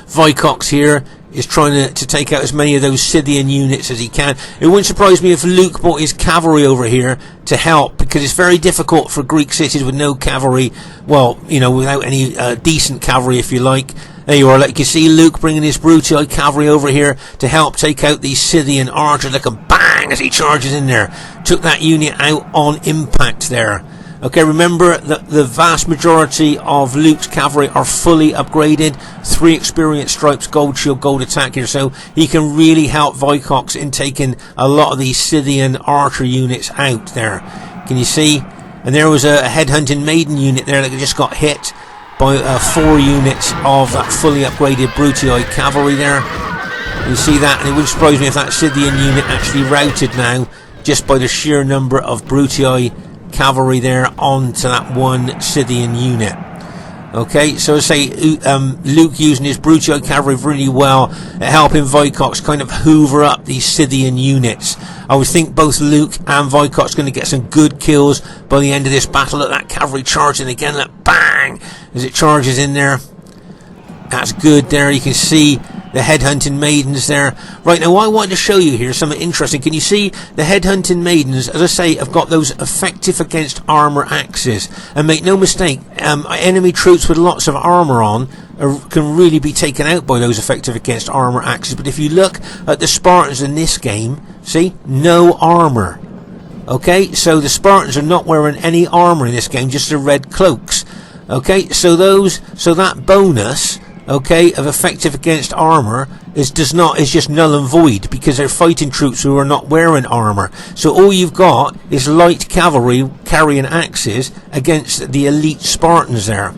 Speaker 1: Vicox here is trying to take out as many of those Scythian units as he can. It wouldn't surprise me if Luke brought his cavalry over here to help, because it's very difficult for Greek cities with no cavalry, well, you know, without any decent cavalry, if you like. There you are, like you see Luke bringing his Brutii cavalry over here to help take out these Scythian archers. Look at bang as he charges in there. Took that unit out on impact there. Okay, remember that the vast majority of Luke's cavalry are fully upgraded. 3 experience stripes, gold shield, gold attack here, so he can really help Vicox in taking a lot of these Scythian archer units out there. Can you see? And there was a headhunting maiden unit there that just got hit by 4 units of that fully upgraded Brutii cavalry there. You see that, and it wouldn't surprise me if that Scythian unit actually routed now just by the sheer number of Brutii cavalry there onto that one Scythian unit. Okay, so I say Luke using his Brutii cavalry really well at helping Vicox kind of hoover up these Scythian units. I would think both Luke and Vicox are going to get some good kills by the end of this battle. Look, that cavalry charging again, look, bang, as it charges in there. That's good there. You can see the headhunting maidens there. Right, now what I wanted to show you here is something interesting. Can you see the headhunting maidens, as I say, have got those effective against armour axes. And make no mistake, enemy troops with lots of armour on can really be taken out by those effective against armour axes. But if you look at the Spartans in this game, see, no armour. Okay, so the Spartans are not wearing any armour in this game, just the red cloaks. Okay, so that bonus, okay, of effective against armour is just null and void, because they're fighting troops who are not wearing armour. So all you've got is light cavalry carrying axes against the elite Spartans there.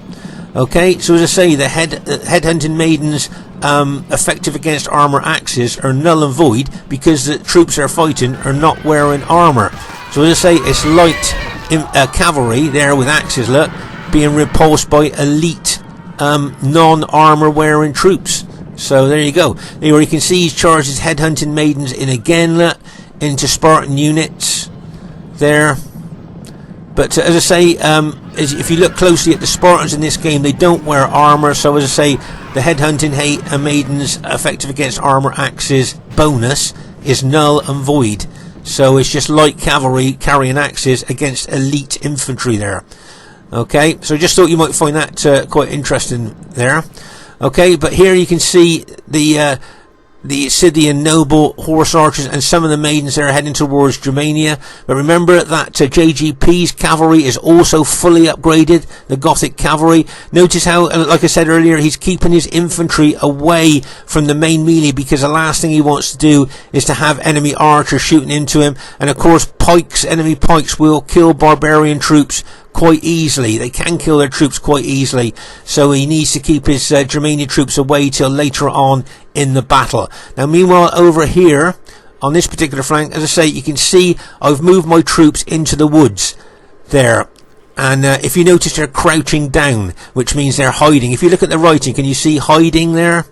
Speaker 1: Okay, so as I say, the headhunting maidens effective against armour axes are null and void because the troops they're fighting are not wearing armour. So as I say, it's light cavalry there with axes, look, being repulsed by elite non-armour wearing troops. So there you go. There you can see he's charged his headhunting maidens in again, look, into Spartan units there. But as I say, if you look closely at the Spartans in this game, they don't wear armour. So as I say, the headhunting maidens effective against armour axes bonus is null and void. So it's just light cavalry carrying axes against elite infantry there. Okay, so I just thought you might find that quite interesting there. Okay, but here you can see the the Scythian noble horse archers and some of the maidens there are heading towards Germania. But remember that JGP's cavalry is also fully upgraded, the Gothic cavalry. Notice how, like I said earlier, he's keeping his infantry away from the main melee, because the last thing he wants to do is to have enemy archers shooting into him. And of course, pikes, enemy pikes will kill barbarian troops quite easily. They can kill their troops quite easily, so he needs to keep his Germanian troops away till later on in the battle. Now meanwhile, over here on this particular flank, as I say, you can see I've moved my troops into the woods there, and if you notice, they're crouching down, which means they're hiding. If you look at the writing, can you see hiding there?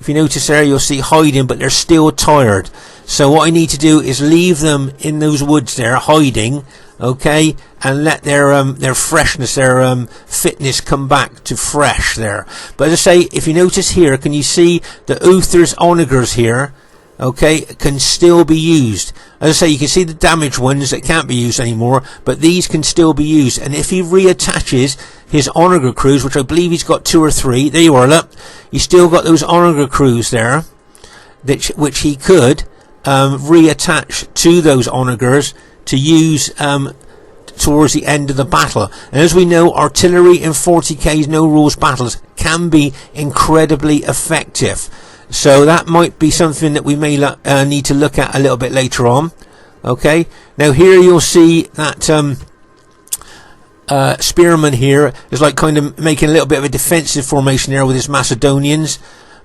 Speaker 1: If you notice there, you'll see hiding, but they're still tired. So what I need to do is leave them in those woods there, hiding, okay, and let their freshness, their fitness come back to fresh there. But as I say, if you notice here, can you see the Uther's onagers here, okay, can still be used. As I say, you can see the damaged ones that can't be used anymore, but these can still be used. And if he reattaches his onager crews, which I believe he's got 2 or 3, there you are, look, he's still got those onager crews there, which he could reattach to those onagers to use towards the end of the battle. And as we know, artillery in 40k's no rules battles can be incredibly effective. So that might be something that we may need to look at a little bit later on. Okay, now here you'll see that Spearman here is like kind of making a little bit of a defensive formation there with his Macedonians.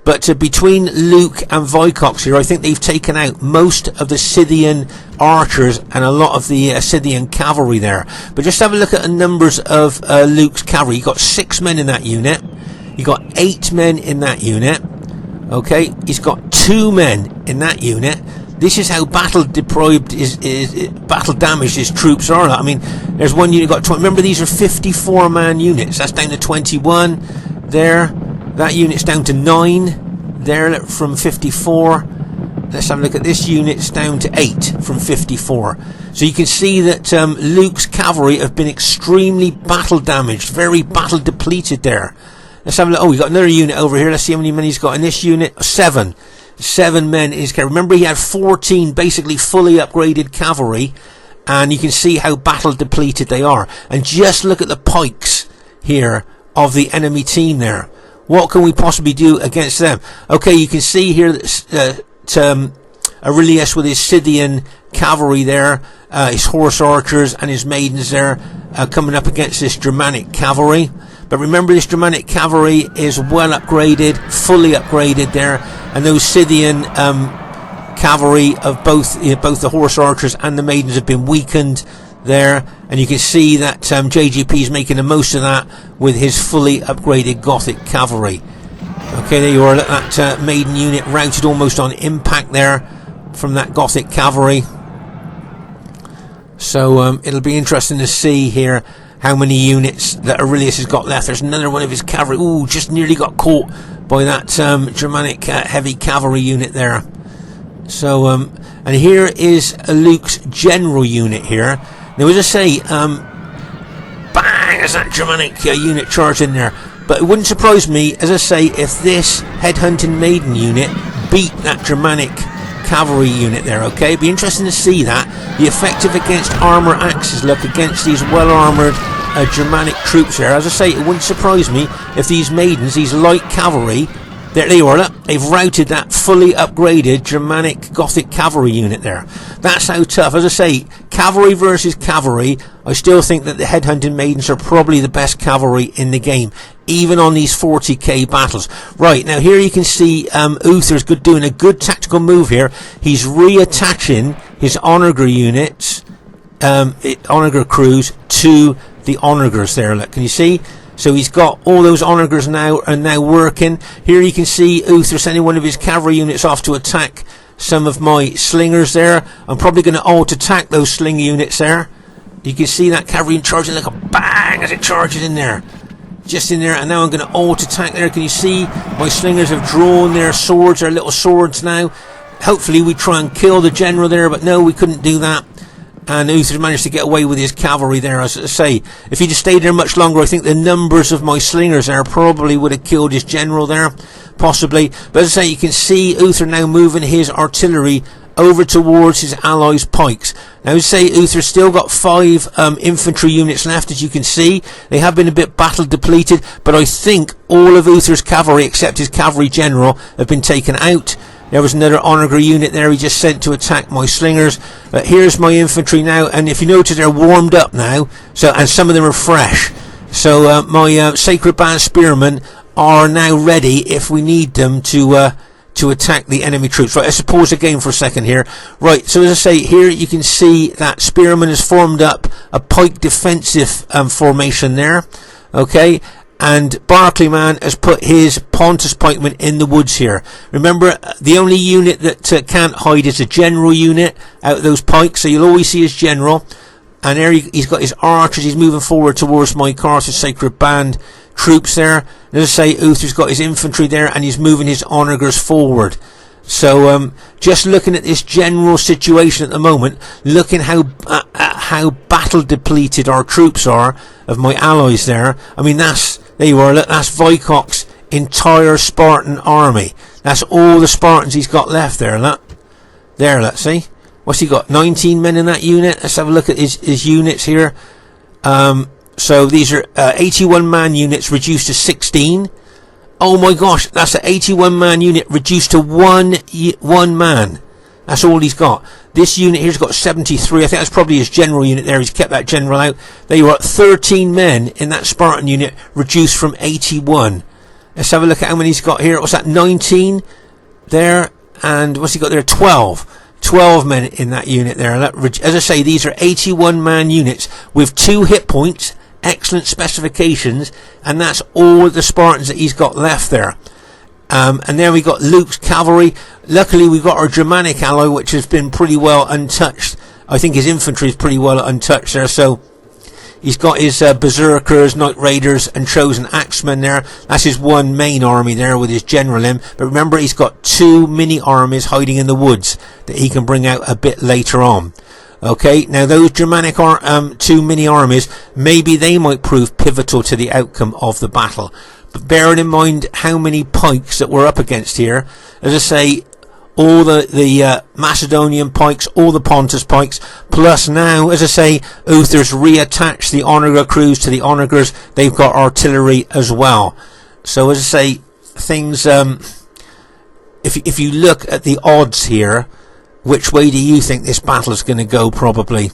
Speaker 1: But between Luke and Vicox here, I think they've taken out most of the Scythian archers and a lot of the Scythian cavalry there. But just have a look at the numbers of Luke's cavalry. He got 6 men in that unit. He got 8 men in that unit. Okay, he's got 2 men in that unit. This is how battle deprived battle damaged his troops are. I mean, there's one unit got 20. Remember, these are 54-man units. That's down to 21 there. That unit's down to 9 there from 54. Let's have a look at this unit. It's down to 8 from 54. So you can see that Luke's cavalry have been extremely battle damaged, very battle depleted there. Let's have a look. Oh, we got another unit over here. Let's see how many men he's got in this unit. 7 men in his cavalry. Remember, he had 14 basically fully upgraded cavalry, and you can see how battle depleted they are. And just look at the pikes here of the enemy team there. What can we possibly do against them? Okay, you can see here that Aurelius with his Scythian cavalry there, his horse archers and his maidens there, coming up against this Germanic cavalry. But remember, this Germanic cavalry is well upgraded, fully upgraded there, and those Scythian cavalry of both the horse archers and the maidens have been weakened there, and you can see that JGP is making the most of that with his fully upgraded Gothic cavalry. Okay, there you are. That maiden unit routed almost on impact there from that Gothic cavalry. So it'll be interesting to see here how many units that Aurelius has got left. There's another one of his cavalry. Ooh, just nearly got caught by that Germanic heavy cavalry unit there. So and here is Luke's general unit here. Now, as I say, bang, there's that Germanic unit charged in there. But it wouldn't surprise me, as I say, if this headhunting maiden unit beat that Germanic cavalry unit there, okay? It'd be interesting to see that. The effective against armour axes look against these well-armoured Germanic troops there. As I say, it wouldn't surprise me if these maidens, these light cavalry, there they are, look, they've routed that fully upgraded Germanic Gothic cavalry unit there. That's how tough. As I say, cavalry versus cavalry, I still think that the headhunting maidens are probably the best cavalry in the game, even on these 40k battles. Right, now here you can see Uther's doing a good tactical move here. He's reattaching his onager units, onager crews, to the onagers there. Look, can you see? So he's got all those onagers now working. Here you can see Uther sending one of his cavalry units off to attack some of my slingers there. I'm probably going to alt-attack those slinger units there. You can see that cavalry charging like a bang as it charges in there. Just in there, and now I'm going to alt-attack there. Can you see my slingers have drawn their swords, their little swords now. Hopefully we try and kill the general there, but no, we couldn't do that. and Uther managed to get away with his cavalry there. As I say, if he'd stayed there much longer, I think the numbers of my slingers there probably would have killed his general there, possibly. But as I say, you can see Uther now moving his artillery over towards his allies' pikes. Now, as I say, Uther's still got 5 infantry units left, as you can see. They have been a bit battle depleted, but I think all of Uther's cavalry, except his cavalry general, have been taken out. There was another Onager unit there he just sent to attack my slingers. But here's my infantry now, and if you notice, they're warmed up now, so, and some of them are fresh. So my Sacred Band spearmen are now ready if we need them to attack the enemy troops. Right, let's pause the game for a second here. Right, so as I say, here you can see that spearman has formed up a pike defensive formation there. Okay, and Barclayman has put his Pontus pikemen in the woods here. Remember, the only unit that can't hide is a general unit out of those pikes, so you'll always see his general. And there he's got his archers. He's moving forward towards my Carthage Sacred Band troops there. And as I say, Uther's got his infantry there, and he's moving his onagers forward. So just looking at this general situation at the moment, looking how battle depleted our troops are of my allies there. I mean, there you are. Look, that's Vicox's entire Spartan army. That's all the Spartans he's got left there. Look, there. Let's see. What's he got? 19 men in that unit. Let's have a look at his units here. So these are 81 man units reduced to 16. Oh my gosh, that's an 81 man unit reduced to one man. That's all he's got. This unit here's got 73. I think that's probably his general unit there. He's kept that general out. There you are, 13 men in that Spartan unit reduced from 81. Let's have a look at how many he's got here. What's that? 19 there, and what's he got there? 12. 12 men in that unit there. As I say, these are 81 man units with 2 hit points, excellent specifications, and that's all the Spartans that he's got left there. And then we got Luke's cavalry. Luckily we've got our Germanic ally, which has been pretty well untouched. I think his infantry is pretty well untouched there, so he's got his berserkers, knight raiders and chosen axemen there. That's his one main army there with his general in. But remember, he's got 2 mini armies hiding in the woods that he can bring out a bit later on. Okay, now those Germanic 2 mini armies, maybe they might prove pivotal to the outcome of the battle. But bearing in mind how many pikes that we're up against here, as I say, all the Macedonian pikes, all the Pontus pikes, plus now, as I say, Uther's reattached the onager crews to the onagers. They've got artillery as well. So as I say, things, if you look at the odds here, which way do you think this battle is going to go, probably?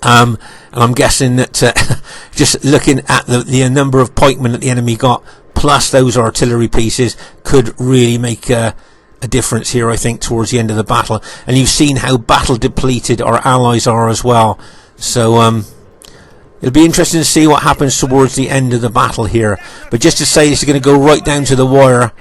Speaker 1: And I'm guessing that just looking at the number of pikemen that the enemy got, plus those artillery pieces, could really make a difference here, I think, towards the end of the battle. And you've seen how battle depleted our allies are as well. So it'll be interesting to see what happens towards the end of the battle here. But just to say, this is going to go right down to the wire.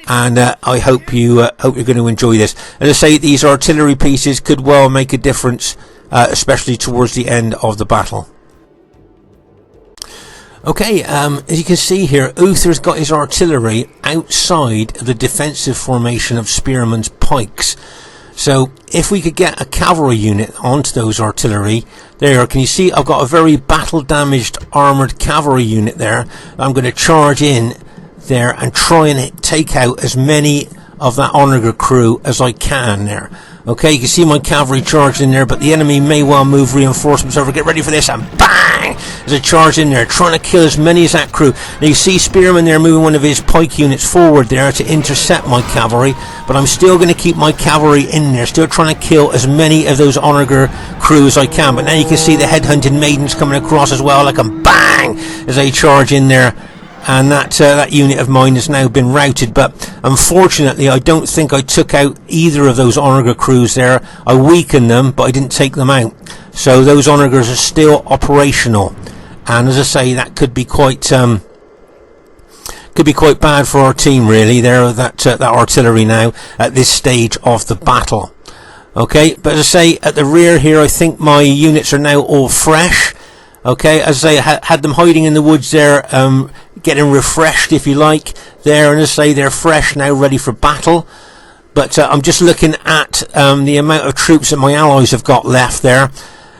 Speaker 1: And I hope you're going to enjoy this. As I say, these artillery pieces could well make a difference, especially towards the end of the battle. Okay, as you can see here, Uther's got his artillery outside the defensive formation of spearmen's pikes. So if we could get a cavalry unit onto those artillery, there, can you see I've got a very battle damaged armoured cavalry unit there. I'm going to charge in there and try and take out as many of that onager crew as I can there. Okay, you can see my cavalry charged in there, but the enemy may well move reinforcements over. Get ready for this, and bang! As I charge in there, trying to kill as many as that crew. Now you see Spearman there moving one of his pike units forward there to intercept my cavalry, but I'm still going to keep my cavalry in there, still trying to kill as many of those onager crew as I can. But now you can see the headhunted maidens coming across as well, like a bang! As I charge in there. And that unit of mine has now been routed, but unfortunately I don't think I took out either of those onager crews there. I weakened them, but I didn't take them out. So those onagers are still operational, and as I say, that could be quite bad for our team, really. There, that artillery now at this stage of the battle. Okay, but as I say, at the rear here, I think my units are now all fresh. Okay, as I say, had them hiding in the woods there, getting refreshed, if you like, there, and as I say, they're fresh now, ready for battle. But I'm just looking at the amount of troops that my allies have got left there.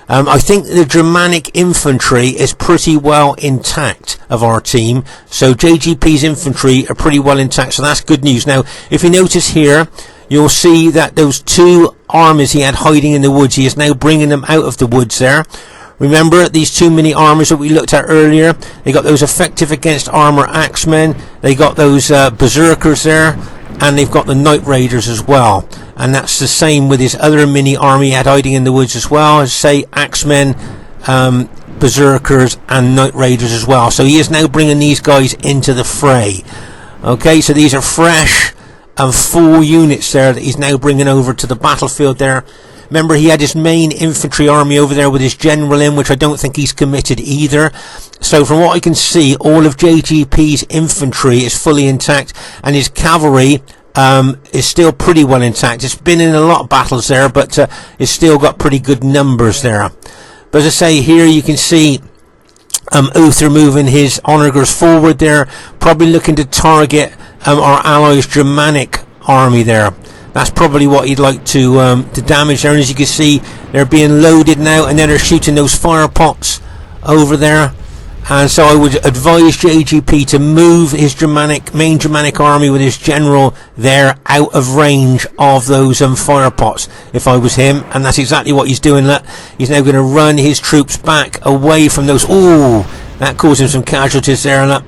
Speaker 1: I think the Germanic infantry is pretty well intact of our team. So JGP's infantry are pretty well intact, so that's good news. Now, if you notice here, you'll see that those 2 armies he had hiding in the woods, he is now bringing them out of the woods there. Remember these 2 mini armies that we looked at earlier? They got those effective against armor axemen, they got those berserkers there, and they've got the night raiders as well. And that's the same with his other mini army he had hiding in the woods as well, as say axemen, berserkers and night raiders as well. So he is now bringing these guys into the fray. Okay, so these are fresh and full units there that he's now bringing over to the battlefield there. Remember, he had his main infantry army over there with his general in, which I don't think he's committed either. So from what I can see, all of JGP's infantry is fully intact, and his cavalry is still pretty well intact. It's been in a lot of battles there, but it's still got pretty good numbers there. But as I say, here you can see Uther moving his onagers forward there, probably looking to target our allies' Germanic army there. That's probably what he'd like to damage there. And as you can see, they're being loaded now, and then they're shooting those fire pots over there. And so I would advise JGP to move his main Germanic army with his general there out of range of those fire pots if I was him. And that's exactly what he's doing. Look, he's now going to run his troops back away from those. Ooh, that caused him some casualties there. Look.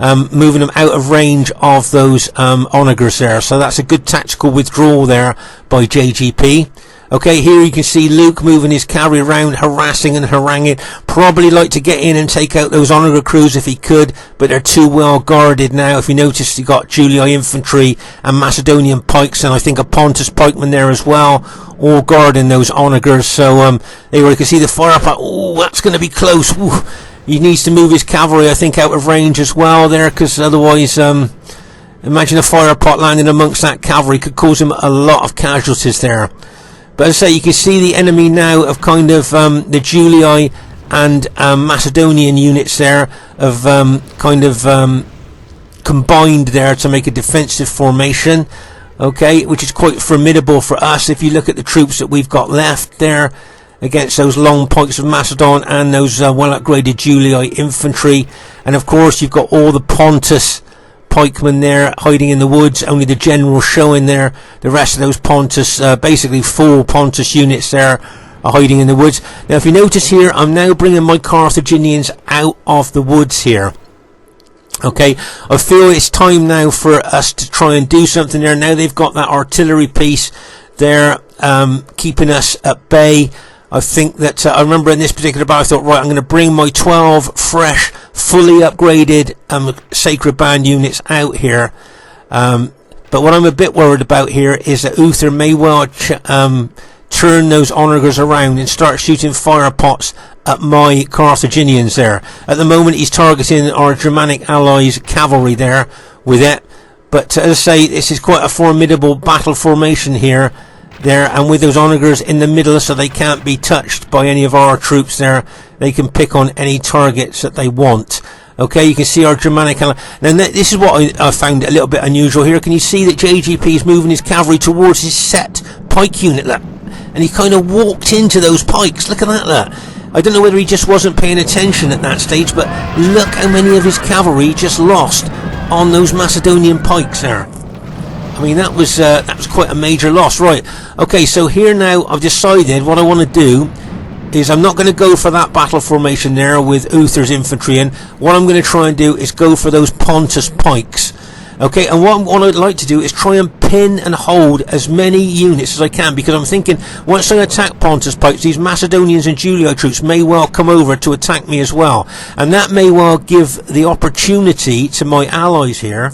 Speaker 1: Moving them out of range of those onagers there. So that's a good tactical withdrawal there by JGP. Okay, here you can see Luke moving his cavalry around, harassing and haranguing. Probably like to get in and take out those onager crews if he could, but they're too well guarded now. If you notice, you got Julii infantry and Macedonian pikes, and I think a Pontus pikeman there as well, all guarding those onagers. So there you can see the fire pot. Oh, that's going to be close. Ooh. He needs to move his cavalry, I think, out of range as well there, because otherwise, imagine a fire pot landing amongst that cavalry could cause him a lot of casualties there. But as I say, you can see the enemy now of kind of the Julii and Macedonian units there of combined there to make a defensive formation. Okay, which is quite formidable for us if you look at the troops that we've got left there against those long pikes of Macedon and those well upgraded Julii infantry. And of course you've got all the Pontus pikemen there hiding in the woods, only the general showing there. The rest of those Pontus, basically full Pontus units there, are hiding in the woods. Now if you notice here, I'm now bringing my Carthaginians out of the woods here. Okay, I feel it's time now for us to try and do something there. Now they've got that artillery piece there, keeping us at bay. I think that I remember in this particular battle I thought, right, I'm going to bring my 12 fresh, fully upgraded Sacred Band units out here. But what I'm a bit worried about here is that Uther may well turn those onagers around and start shooting fire pots at my Carthaginians there. At the moment he's targeting our Germanic allies' cavalry there with it. But as I say, this is quite a formidable battle formation here. There, and with those onagers in the middle, so they can't be touched by any of our troops there. They can pick on any targets that they want. Okay, you can see our Germanic. Now this is what I found a little bit unusual here. Can you see that JGP is moving his cavalry towards his set pike unit? Look, and he kind of walked into those pikes. Look at that. Look. I don't know whether he just wasn't paying attention at that stage, but look how many of his cavalry just lost on those Macedonian pikes there. I mean, that was quite a major loss. Right, okay, so here now I've decided what I want to do is I'm not going to go for that battle formation there with Uther's infantry in. What I'm going to try and do is go for those Pontus pikes. Okay, and what I'd like to do is try and pin and hold as many units as I can, because I'm thinking once I attack Pontus pikes, these Macedonians and Julii troops may well come over to attack me as well. And that may well give the opportunity to my allies here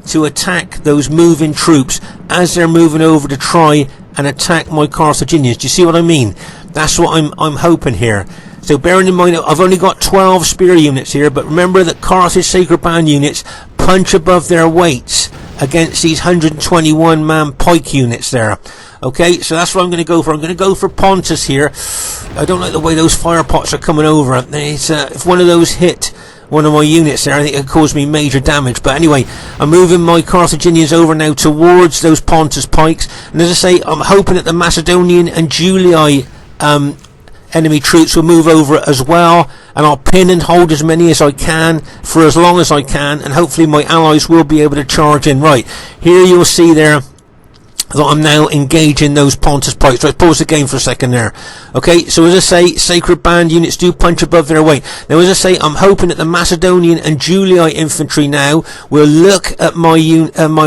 Speaker 1: to attack those moving troops as they're moving over to try and attack my Carthaginians. Do you see what I mean? That's what I'm hoping here. So bearing in mind, I've only got 12 spear units here, but remember that Carthage Sacred Band units punch above their weights against these 121 man pike units there. Okay, so that's what I'm going to go for. I'm going to go for Pontus here. I don't like the way those fire pots are coming over. If one of those hit one of my units there. I think it caused me major damage. But anyway, I'm moving my Carthaginians over now towards those Pontus pikes. And as I say, I'm hoping that the Macedonian and Julii enemy troops will move over as well, and I'll pin and hold as many as I can for as long as I can, and hopefully my allies will be able to charge in. Right, here you'll see there that I'm now engaging those Pontus pikes. Right, pause the game for a second there. Okay, so as I say, Sacred Band units do punch above their weight. Now as I say, I'm hoping that the Macedonian and Julii infantry now will look at my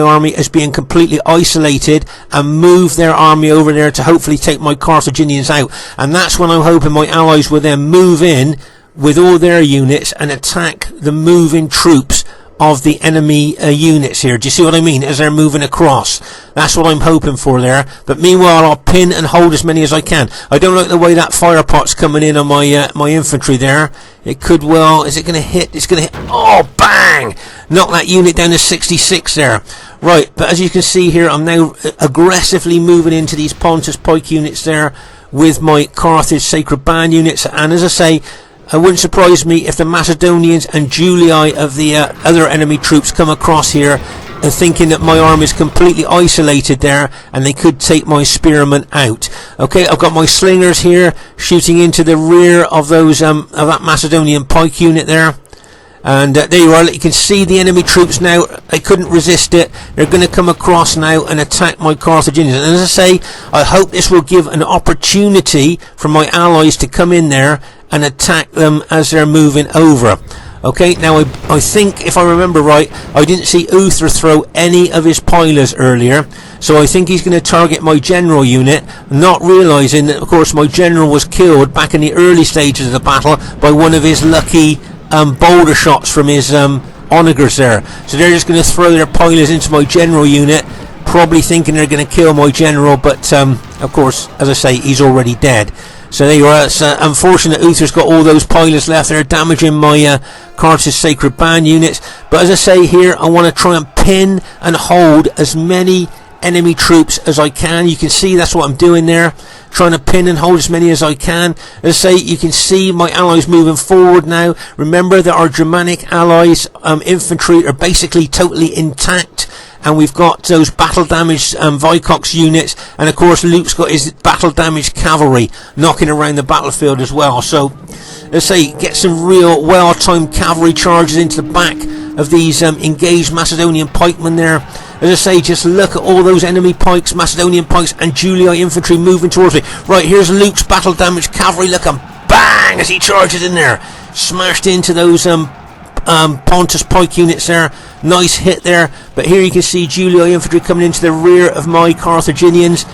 Speaker 1: army as being completely isolated and move their army over there to hopefully take my Carthaginians out. And that's when I'm hoping my allies will then move in with all their units and attack the moving troops of the enemy units here. Do you see what I mean? As they're moving across. That's what I'm hoping for there. But meanwhile, I'll pin and hold as many as I can. I don't like the way that fire pot's coming in on my infantry there. It could well... Is it going to hit? It's going to hit... Oh, bang! Knock that unit down to 66 there. Right, but as you can see here, I'm now aggressively moving into these Pontus pike units there with my Carthage Sacred Band units. And as I say, it wouldn't surprise me if the Macedonians and Julii of the other enemy troops come across here and thinking that my army is completely isolated there and they could take my spearmen out. Okay, I've got my slingers here shooting into the rear of those of that Macedonian pike unit there. And there you are. You can see the enemy troops now. They couldn't resist it. They're going to come across now and attack my Carthaginians. And as I say, I hope this will give an opportunity for my allies to come in there and attack them as they're moving over. Okay, now I think, if I remember right, I didn't see Uther throw any of his pilers earlier. So I think he's going to target my general unit, not realising that, of course, my general was killed back in the early stages of the battle by one of his lucky boulder shots from his onagers there. So they're just going to throw their pilers into my general unit, probably thinking they're going to kill my general, but of course, as I say, he's already dead. So there you are. It's unfortunate Uther's got all those pilers left there, damaging my Carthage Sacred Band units. But as I say here, I want to try and pin and hold as many enemy troops as I can. You can see that's what I'm doing there, trying to pin and hold as many as I can. As I say, you can see my allies moving forward now. Remember that our Germanic allies infantry are basically totally intact, and we've got those battle damaged Vicox units, and of course Luke's got his battle damaged cavalry knocking around the battlefield as well. So let's say get some real well timed cavalry charges into the back of these engaged Macedonian pikemen there. As I say, just look at all those enemy pikes, Macedonian pikes and Julii infantry moving towards me. Right, here's Luke's battle damaged cavalry. Look, and bang, as he charges in there, smashed into those Pontus pike units there. Nice hit there. But here you can see Julii infantry coming into the rear of my Carthaginians.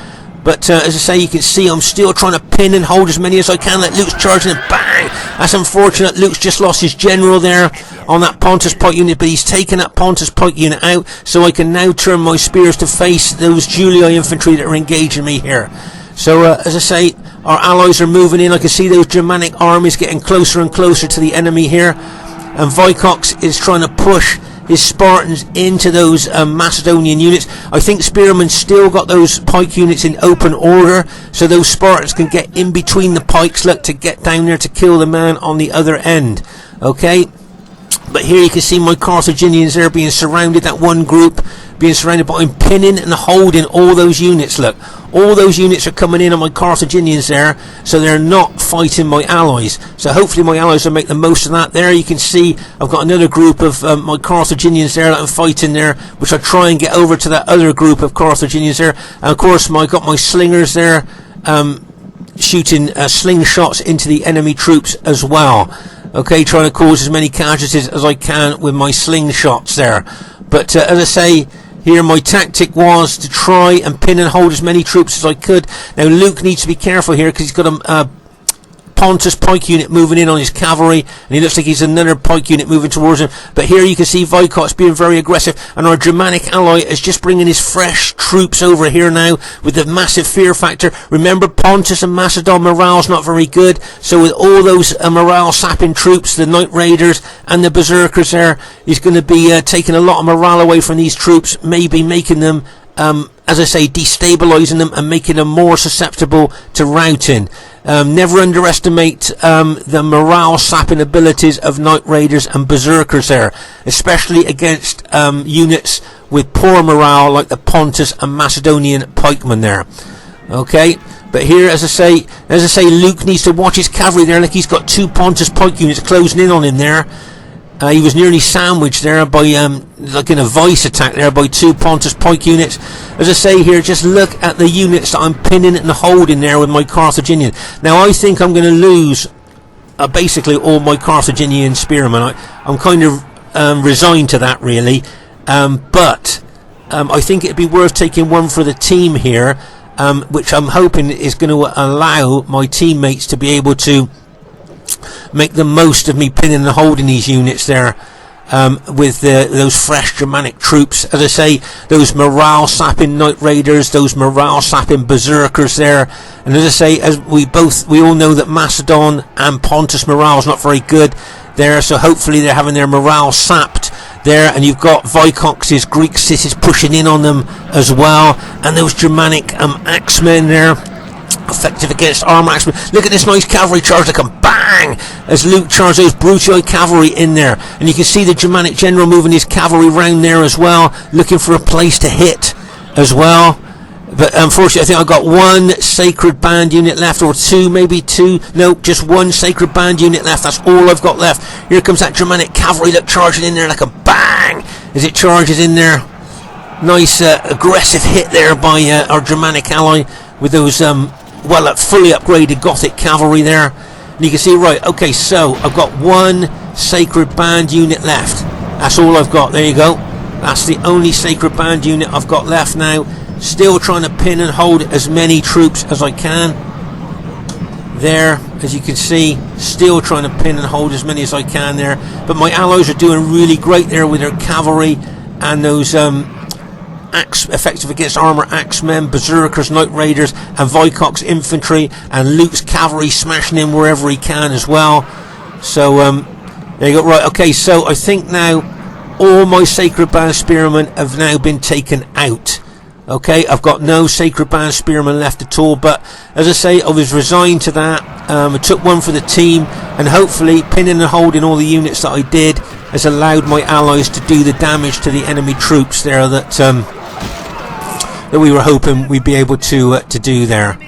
Speaker 1: But as I say, you can see I'm still trying to pin and hold as many as I can. Let Luke's charging and bang! That's unfortunate. Luke's just lost his general there on that Pontus pike unit, but he's taken that Pontus pike unit out, so I can now turn my spears to face those Julii infantry that are engaging me here. So as I say, our allies are moving in. I can see those Germanic armies getting closer and closer to the enemy here, and Vicox is trying to push his Spartans into those Macedonian units. I think Spearmen still got those pike units in open order, so those Spartans can get in between the pikes, look, to get down there to kill the man on the other end. Okay, but here you can see my Carthaginians there being surrounded, that one group being surrounded, but I'm pinning and holding all those units. Look, all those units are coming in on my Carthaginians there, so they're not fighting my allies. So hopefully my allies will make the most of that. There you can see I've got another group of my Carthaginians there that I'm fighting there, which I try and get over to that other group of Carthaginians there. And of course I got my slingers there shooting slingshots into the enemy troops as well. Okay, trying to cause as many casualties as I can with my slingshots there. But as I say, here my tactic was to try and pin and hold as many troops as I could. Now Luke needs to be careful here because he's got a Pontus pike unit moving in on his cavalry, and he looks like he's another pike unit moving towards him. But here you can see Vicox being very aggressive, and our Germanic ally is just bringing his fresh troops over here now with the massive fear factor. Remember, Pontus and Macedon morale's not very good, so with all those morale sapping troops, the Night Raiders and the Berserkers there, he's going to be taking a lot of morale away from these troops, maybe making them as I say, destabilising them and making them more susceptible to routing. Never underestimate the morale sapping abilities of Knight Raiders and Berserkers there, especially against units with poor morale like the Pontus and Macedonian pikemen there. Okay, but here, as I say, Luke needs to watch his cavalry there. Like, he's got 2 Pontus pike units closing in on him there. He was nearly sandwiched there by, like in a vice attack there, by 2 Pontus pike units. As I say here, just look at the units that I'm pinning and holding there with my Carthaginian. Now, I think I'm going to lose basically all my Carthaginian spearmen. I'm kind of resigned to that, really. But I think it'd be worth taking one for the team here, which I'm hoping is going to allow my teammates to be able to make the most of me pinning and holding these units there, with those fresh Germanic troops. As I say, those morale sapping Knight Raiders, those morale sapping Berserkers there. And as I say, as we all know that Macedon and Pontus morale is not very good there, so hopefully they're having their morale sapped there. And you've got Vicox's Greek cities pushing in on them as well, and those Germanic axemen there, effective against armor axemen. Look at this nice cavalry charge, they come bang as Luke charges those Brutii cavalry in there, and you can see the Germanic general moving his cavalry round there as well, looking for a place to hit as well. But unfortunately, I think I've got 1 sacred band unit left, or 2, maybe 2. No, just 1 sacred band unit left. That's all I've got left. Here comes that Germanic cavalry, look, charging in there like a bang as it charges in there. Nice aggressive hit there by our Germanic ally with those fully upgraded Gothic cavalry there. And you can see, right, okay, so I've got 1 sacred band unit left. That's all I've got. There you go. That's the only sacred band unit I've got left now. Still trying to pin and hold as many troops as I can. There, as you can see, still trying to pin and hold as many as I can there. But my allies are doing really great there with their cavalry and those effective against armor axemen, Berserkers, Knight Raiders, and Vicox infantry, and Luke's cavalry smashing in wherever he can as well. So there you go. Right, okay, so I think now all my sacred band spearmen have now been taken out. Okay, I've got no sacred band spearmen left at all, but as I say, I was resigned to that. I took one for the team, and hopefully pinning and holding all the units that I did has allowed my allies to do the damage to the enemy troops there that we were hoping we'd be able to do there.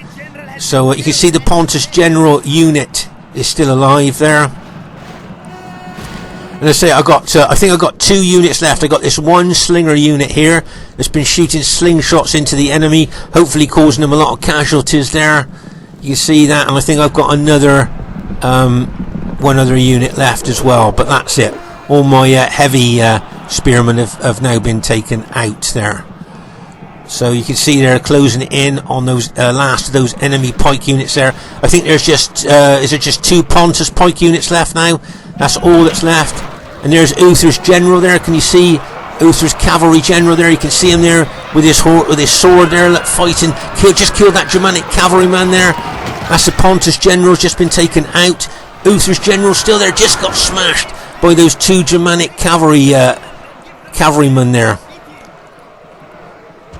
Speaker 1: So you can see the Pontus general unit is still alive there. And I say I think I got 2 units left. I got this 1 slinger unit here that's been shooting slingshots into the enemy, hopefully causing them a lot of casualties there. You can see that, and I think I've got another 1 other unit left as well. But that's it. All my heavy spearmen have now been taken out there. So you can see they're closing in on those last of those enemy pike units there. I think there's just is there just 2 Pontus pike units left now? That's all that's left. And there's Uther's general there. Can you see Uther's cavalry general there? You can see him there with his sword there, fighting. Just killed that Germanic cavalryman there. That's the Pontus general, just been taken out. Uther's general still there, just got smashed by those 2 Germanic cavalrymen there.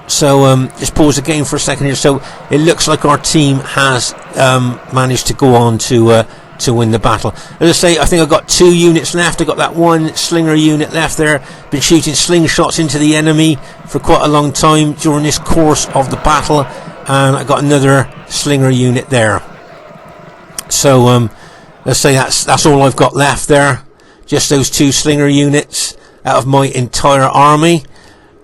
Speaker 1: So just pause the game for a second here. So it looks like our team has managed to go on to win the battle. As I say, I think I've got 2 units left. I've got that 1 slinger unit left there. Been shooting slingshots into the enemy for quite a long time during this course of the battle. And I got another slinger unit there. So let's say that's all I've got left there. Just those 2 slinger units out of my entire army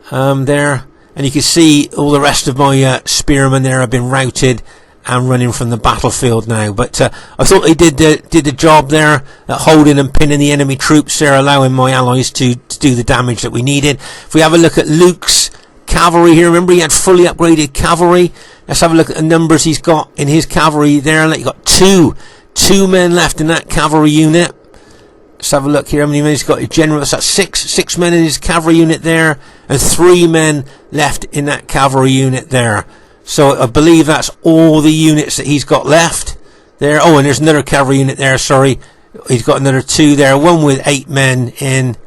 Speaker 1: there. And you can see all the rest of my spearmen there have been routed and running from the battlefield now. But I thought they did the job there at holding and pinning the enemy troops there, allowing my allies to do the damage that we needed. If we have a look at Luke's cavalry here, remember he had fully upgraded cavalry. Let's have a look at the numbers he's got in his cavalry there. He's got two men left in that cavalry unit. Let's have a look here how many men he's got. A general, that's six men in his cavalry unit there, and 3 men left in that cavalry unit there. So I believe that's all the units that he's got left there. Oh, and there's another cavalry unit there, sorry. He's got another 2 there, one with 8 men in.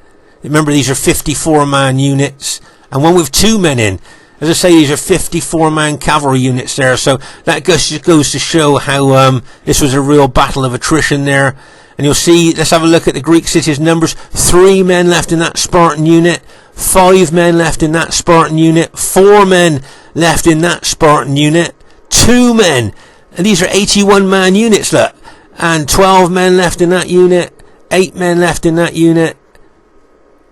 Speaker 1: Remember, these are 54-man units, and one with 2 men in. As I say, these are 54-man cavalry units there, so that just goes to show how this was a real battle of attrition there. And you'll see, let's have a look at the Greek cities' numbers. 3 men left in that Spartan unit, 5 men left in that Spartan unit, 4 men left in that Spartan unit, 2 men, and these are 81-man units, look, and 12 men left in that unit, 8 men left in that unit,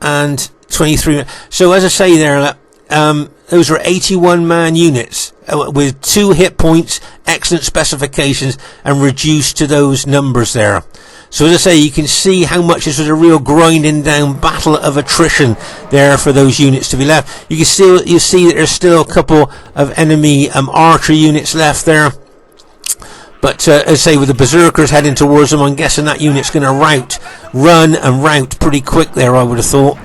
Speaker 1: and 23 men. So as I say there, those are 81-man units with 2 hit points, excellent specifications, and reduced to those numbers there. So as I say, you can see how much this was a real grinding down battle of attrition there for those units to be left. You see that there's still a couple of enemy archer units left there. But as I say, with the berserkers heading towards them, I'm guessing that unit's going to run and rout pretty quick there, I would have thought.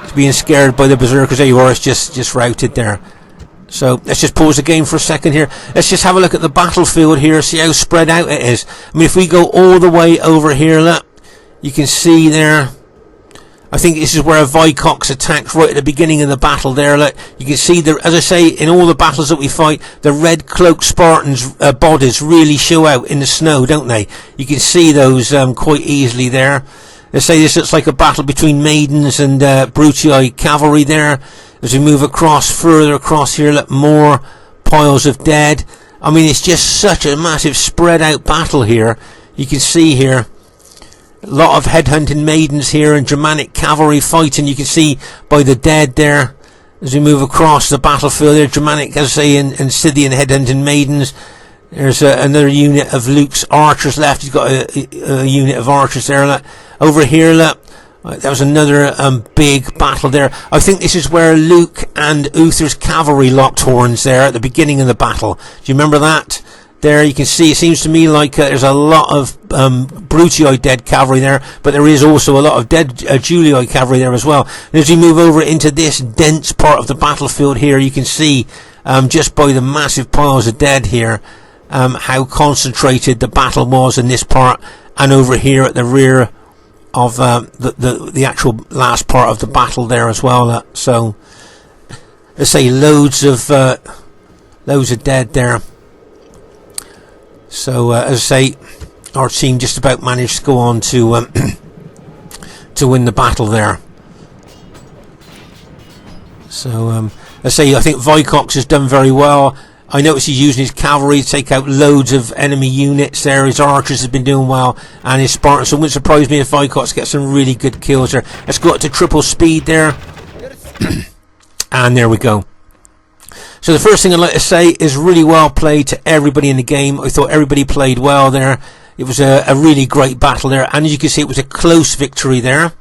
Speaker 1: It's being scared by the berserkers. There you are, it's just routed there. So let's just pause the game for a second here. Let's just have a look at the battlefield here, see how spread out it is. I mean, if we go all the way over here, look, you can see there. I think this is where Vicox attacked right at the beginning of the battle there. Look, you can see, as I say, in all the battles that we fight, the red cloaked Spartans' bodies really show out in the snow, don't they? You can see those quite easily there. Let's say this looks like a battle between maidens and Brutii cavalry there. As we move further across here, look, more piles of dead. I mean, it's just such a massive spread out battle here. You can see here a lot of headhunting maidens here and Germanic cavalry fighting. You can see by the dead there as we move across the battlefield there, Germanic, as I say, and Scythian headhunting maidens. There's another unit of Luke's archers left. He's got a unit of archers there. Look. Over here, look. That was another big battle there. I think this is where Luke and Uther's cavalry locked horns there at the beginning of the battle. Do you remember that? There you can see, it seems to me like there's a lot of Brutii dead cavalry there, but there is also a lot of dead Julii cavalry there as well. And as we move over into this dense part of the battlefield here, you can see just by the massive piles of dead here how concentrated the battle was in this part, and over here at the rear of the actual last part of the battle there as well. So let's say loads of dead there. So as I say, our team just about managed to go on to win the battle there. So let's say I think Vicox has done very well. I notice he's using his cavalry to take out loads of enemy units there. His archers have been doing well, and his Spartans. So it wouldn't surprise me if Vicox gets some really good kills there. Let's go up to triple speed there. And there we go. So the first thing I'd like to say is really well played to everybody in the game. I thought everybody played well there. It was a really great battle there, and as you can see, it was a close victory there.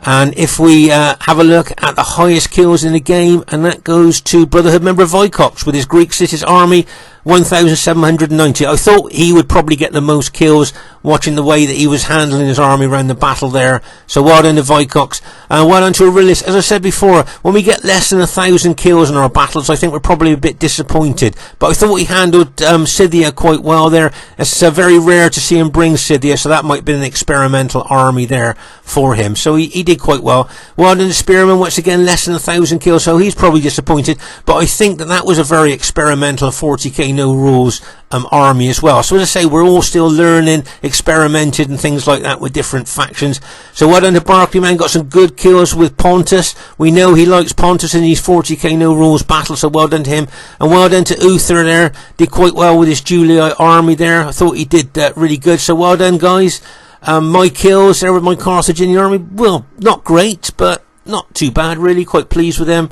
Speaker 1: And if we have a look at the highest kills in the game, and that goes to Brotherhood member Vicox with his Greek cities army, 1,790. I thought he would probably get the most kills, watching the way that he was handling his army around the battle there. So well done to Vicox, and well done to Aurelius. As I said before, when we get less than 1,000 kills in our battles, I think we're probably a bit disappointed. But I thought he handled Scythia quite well there. It's very rare to see him bring Scythia, so that might have been an experimental army there for him. So he did quite well. Well done to Spearman, once again less than 1,000 kills, so he's probably disappointed. But I think that was a very experimental 40k no rules army as well. So as I say, we're all still learning, experimented and things like that with different factions. So well done to Barclayman, got some good kills with Pontus. We know he likes Pontus in these 40k no rules battles, so well done to him. And well done to Uther there, did quite well with his Julii army there. I thought he did really good, so well done guys. My kills there with my Carthaginian army, well, not great, but not too bad really, quite pleased with them.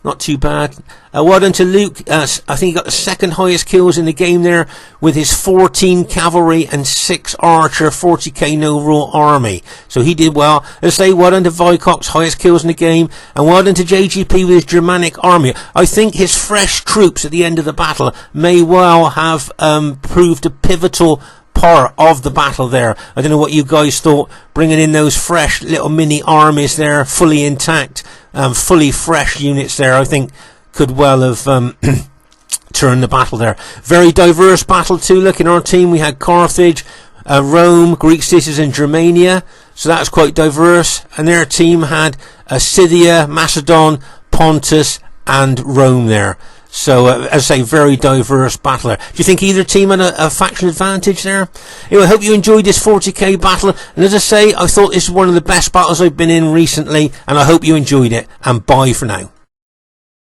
Speaker 1: Not too bad. Well done to Luke. I think he got the second highest kills in the game there with his 14 cavalry and 6 archer 40k no rule army. So he did well. As I say, well done to Vicox, highest kills in the game. And well done to JGP with his Germanic army. I think his fresh troops at the end of the battle may well have proved a pivotal part of the battle there. I don't know what you guys thought, bringing in those fresh little mini armies there, fully intact, fully fresh units there, I think could well have turned the battle there. Very diverse battle too. Look, in our team we had Carthage, Rome, Greek cities and Germania, so that's quite diverse. And their team had Scythia, Macedon, Pontus and Rome there. So, as I say, very diverse battle there. Do you think either team had a faction advantage there? Anyway, I hope you enjoyed this 40k battle. And as I say, I thought this is one of the best battles I've been in recently. And I hope you enjoyed it. And bye for now.